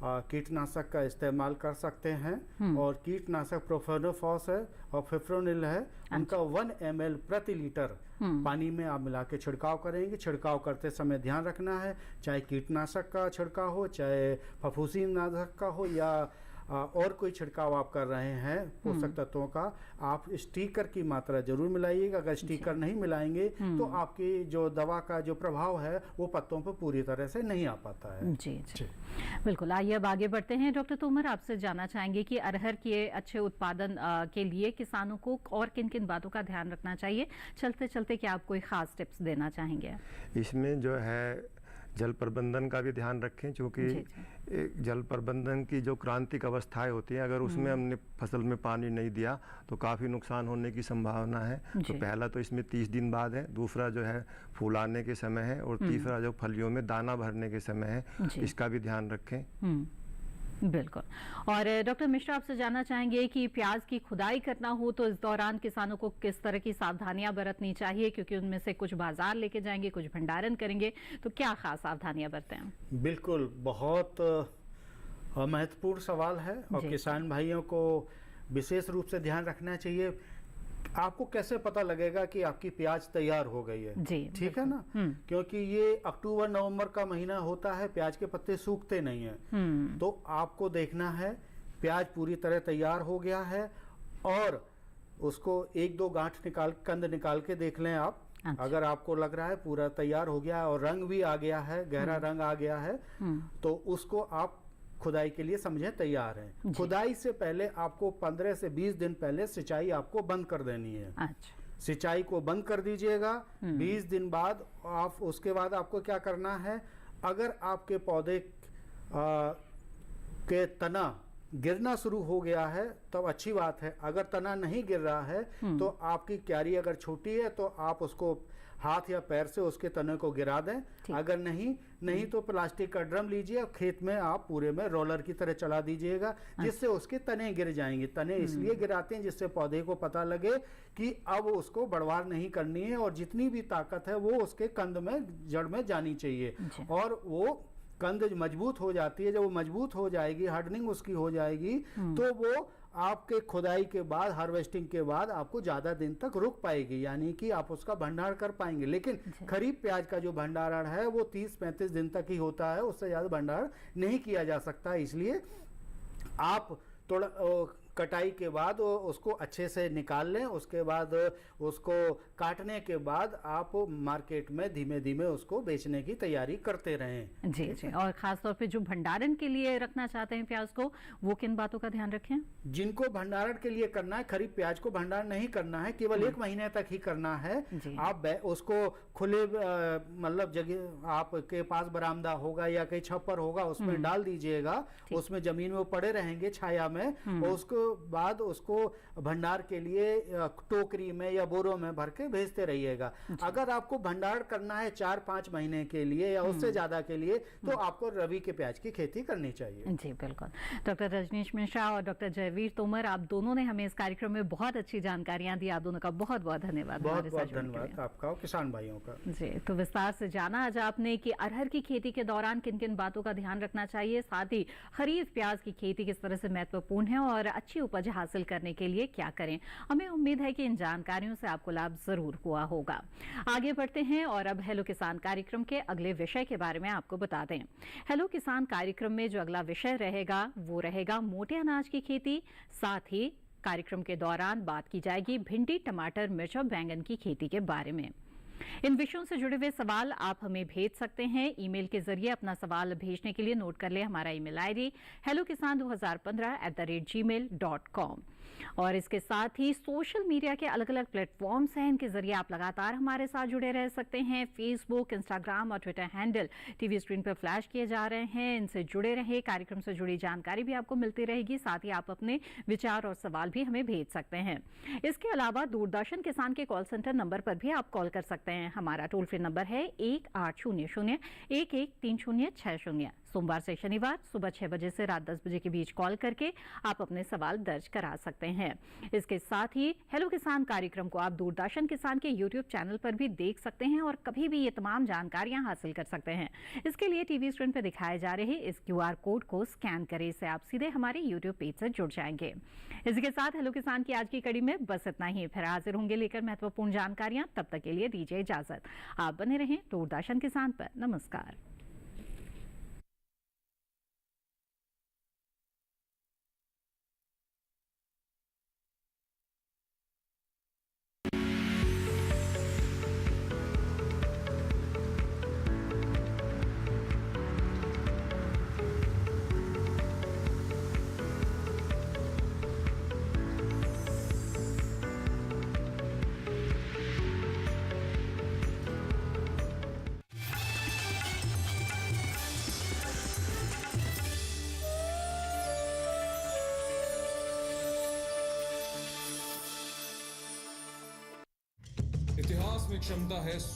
कीटनाशक का इस्तेमाल कर सकते हैं। और कीटनाशक प्रोफेनोफॉस है और फिफ्रोनिल है, उनका 1 ml प्रति लीटर पानी में आप मिला के छिड़काव करेंगे। छिड़काव करते समय ध्यान रखना है, चाहे कीटनाशक का छिड़काव हो, चाहे फफूंदीनाशक का हो, या और कोई छिड़काव आप कर रहे हैं पोषक तत्वों का, आप स्टिकर की मात्रा जरूर मिलाइएगा। अगर स्टिकर नहीं मिलाएंगे तो आपकी जो दवा का जो प्रभाव है वो पत्तों पर पूरी तरह से नहीं आ पाता है। जी जी, बिल्कुल। आइए अब आगे बढ़ते हैं। डॉक्टर तोमर आपसे जानना चाहेंगे कि अरहर के अच्छे उत्पादन के लिए किसानों को और किन किन बातों का ध्यान रखना चाहिए? चलते चलते क्या आप कोई खास टिप्स देना चाहेंगे? इसमें जो है जल प्रबंधन का भी ध्यान रखें, क्योंकि जल प्रबंधन की जो क्रांतिक अवस्थाएं होती हैं, अगर उसमें हमने फसल में पानी नहीं दिया तो काफ़ी नुकसान होने की संभावना है। तो पहला तो इसमें 30 दिन बाद है, दूसरा जो है फूल आने के समय है, और तीसरा जो फलियों में दाना भरने के समय है, इसका भी ध्यान रखें। बिल्कुल। और डॉक्टर मिश्रा आपसे जानना चाहेंगे कि प्याज की खुदाई करना हो तो इस दौरान किसानों को किस तरह की सावधानियां बरतनी चाहिए, क्योंकि उनमें से कुछ बाजार लेके जाएंगे, कुछ भंडारण करेंगे, तो क्या खास सावधानियां बरतें? बिल्कुल, बहुत महत्वपूर्ण सवाल है और किसान भाइयों को विशेष रूप से ध्यान रखना चाहिए। आपको कैसे पता लगेगा कि आपकी प्याज तैयार हो गई है? जी, ठीक है ना, क्योंकि ये अक्टूबर नवंबर का महीना होता है, प्याज के पत्ते सूखते नहीं हैं। तो आपको देखना है प्याज पूरी तरह तैयार हो गया है, और उसको 1-2 गांठ कंद निकाल के देख लें आप। अच्छा। अगर आपको लग रहा है पूरा तैयार हो गया है और रंग भी आ गया है, गहरा रंग आ गया है, तो उसको आप खुदाई के लिए समझे तैयार हैं। खुदाई से पहले आपको 15 से 20 दिन पहले सिंचाई आपको बंद कर देनी है। अच्छा। सिंचाई को बंद कर दीजिएगा 20 दिन बाद। आप उसके बाद आपको क्या करना है, अगर आपके पौधे के तना गिरना शुरू हो गया है तब अच्छी बात है। अगर तना नहीं गिर रहा है तो आपकी क्यारी अगर छोटी है तो आप उसको हाथ या पैर से उसके तने को गिरा दें। अगर नहीं तो प्लास्टिक का ड्रम लीजिए और खेत में आप पूरे में रोलर की तरह चला दीजिएगा, जिससे उसके तने गिर जाएंगे। तने इसलिए गिराते हैं जिससे पौधे को पता लगे कि अब उसको बढ़वार नहीं करनी है और जितनी भी ताकत है वो उसके कंद में, जड़ में जानी चाहिए। और वो कंद मजबूत हो जाती है, जब वो मजबूत हो जाएगी, हार्डनिंग उसकी हो जाएगी, तो वो आपके खुदाई के बाद, हार्वेस्टिंग के बाद आपको ज्यादा दिन तक रुक पाएगी, यानी कि आप उसका भंडारण कर पाएंगे। लेकिन खरीफ प्याज का जो भंडारण है वो 30-35 दिन तक ही होता है, उससे ज्यादा भंडारण नहीं किया जा सकता। इसलिए आप थोड़ा कटाई के बाद उसको अच्छे से निकाल लें, उसके बाद उसको काटने के बाद आप मार्केट में धीमे धीमे उसको बेचने की तैयारी करते रहें। जी जी। और खासतौर पे जो भंडारण के लिए रखना चाहते हैं प्याज को, वो किन बातों का ध्यान रखें? जिनको भंडारण के लिए करना है, खरीफ प्याज को भंडारण नहीं करना है, केवल 1 महीने तक ही करना है। आप उसको खुले मतलब जगह आपके पास बरामदा होगा या कहीं छप्पर होगा, उसमें डाल दीजिएगा, उसमें जमीन में वो पड़े रहेंगे छाया में, और उसको बाद उसको भंडार के लिए टोकरी में या बोरों में भर के भेजते रहिएगा। अगर आपको भंडारण करना है 4-5 महीने के लिए या उससे ज्यादा के लिए, तो आपको रबी के प्याज की खेती करनी चाहिए। जी बिल्कुल। डॉक्टर रजनीश मिश्रा और डॉक्टर जयवीर तोमर, आप दोनों ने हमें इस कार्यक्रम में बहुत अच्छी जानकारियां दी। आप दोनों का बहुत बहुत धन्यवाद। बहुत बहुत धन्यवाद आपका और किसान भाइयों का। जी, तो विस्तार से जाना आज आपने कि अरहर की खेती के दौरान किन किन बातों का ध्यान रखना चाहिए, साथ ही खरीफ प्याज की खेती किस तरह से महत्वपूर्ण है और अच्छी उपज हासिल करने के लिए क्या करें। हमें उम्मीद है कि इन जानकारियों से आपको लाभ जरूर हुआ होगा। आगे बढ़ते हैं और अब हेलो किसान कार्यक्रम के अगले विषय के बारे में आपको बता दें। हेलो किसान कार्यक्रम में जो अगला विषय रहेगा वो रहेगा मोटे अनाज की खेती। साथ ही कार्यक्रम के दौरान बात की जाएगी भिंडी, टमाटर, मिर्च और बैंगन की खेती के बारे में। इन विषयों से जुड़े हुए सवाल आप हमें भेज सकते हैं ईमेल के जरिए। अपना सवाल भेजने के लिए नोट कर ले हमारा ईमेल आईडी hellokisan2015@gmail.com। और इसके साथ ही सोशल मीडिया के अलग अलग प्लेटफॉर्म्स हैं, इनके जरिए आप लगातार हमारे साथ जुड़े रह सकते हैं। फेसबुक, इंस्टाग्राम और ट्विटर हैंडल टीवी स्क्रीन पर फ्लैश किए जा रहे हैं, इनसे जुड़े रहे। कार्यक्रम से जुड़ी जानकारी भी आपको मिलती रहेगी, साथ ही आप अपने विचार और सवाल भी हमें भेज सकते हैं। इसके अलावा दूरदर्शन किसान के कॉल सेंटर नंबर पर भी आप कॉल कर सकते हैं। हमारा टोल फ्री नंबर है 1800-113060। सोमवार से शनिवार सुबह 6 बजे से रात 10 बजे के बीच कॉल करके आप अपने सवाल दर्ज करा सकते हैं। इसके साथ ही हेलो किसान कार्यक्रम को आप दूरदर्शन किसान के यूट्यूब चैनल पर भी देख सकते हैं और कभी भी ये तमाम जानकारियां हासिल कर सकते हैं। इसके लिए टीवी स्क्रीन पर दिखाए जा रहे इस QR कोड को स्कैन करें, इससे आप सीधे हमारे यूट्यूब पेज से जुड़ जाएंगे। इसके साथ हेलो किसान की आज की कड़ी में बस इतना ही। फिर हाजिर होंगे लेकर महत्वपूर्ण जानकारियां। तब तक के लिए दीजिए इजाजत। आप बने रहें दूरदर्शन किसान पर। नमस्कार। इतिहास में क्षमता है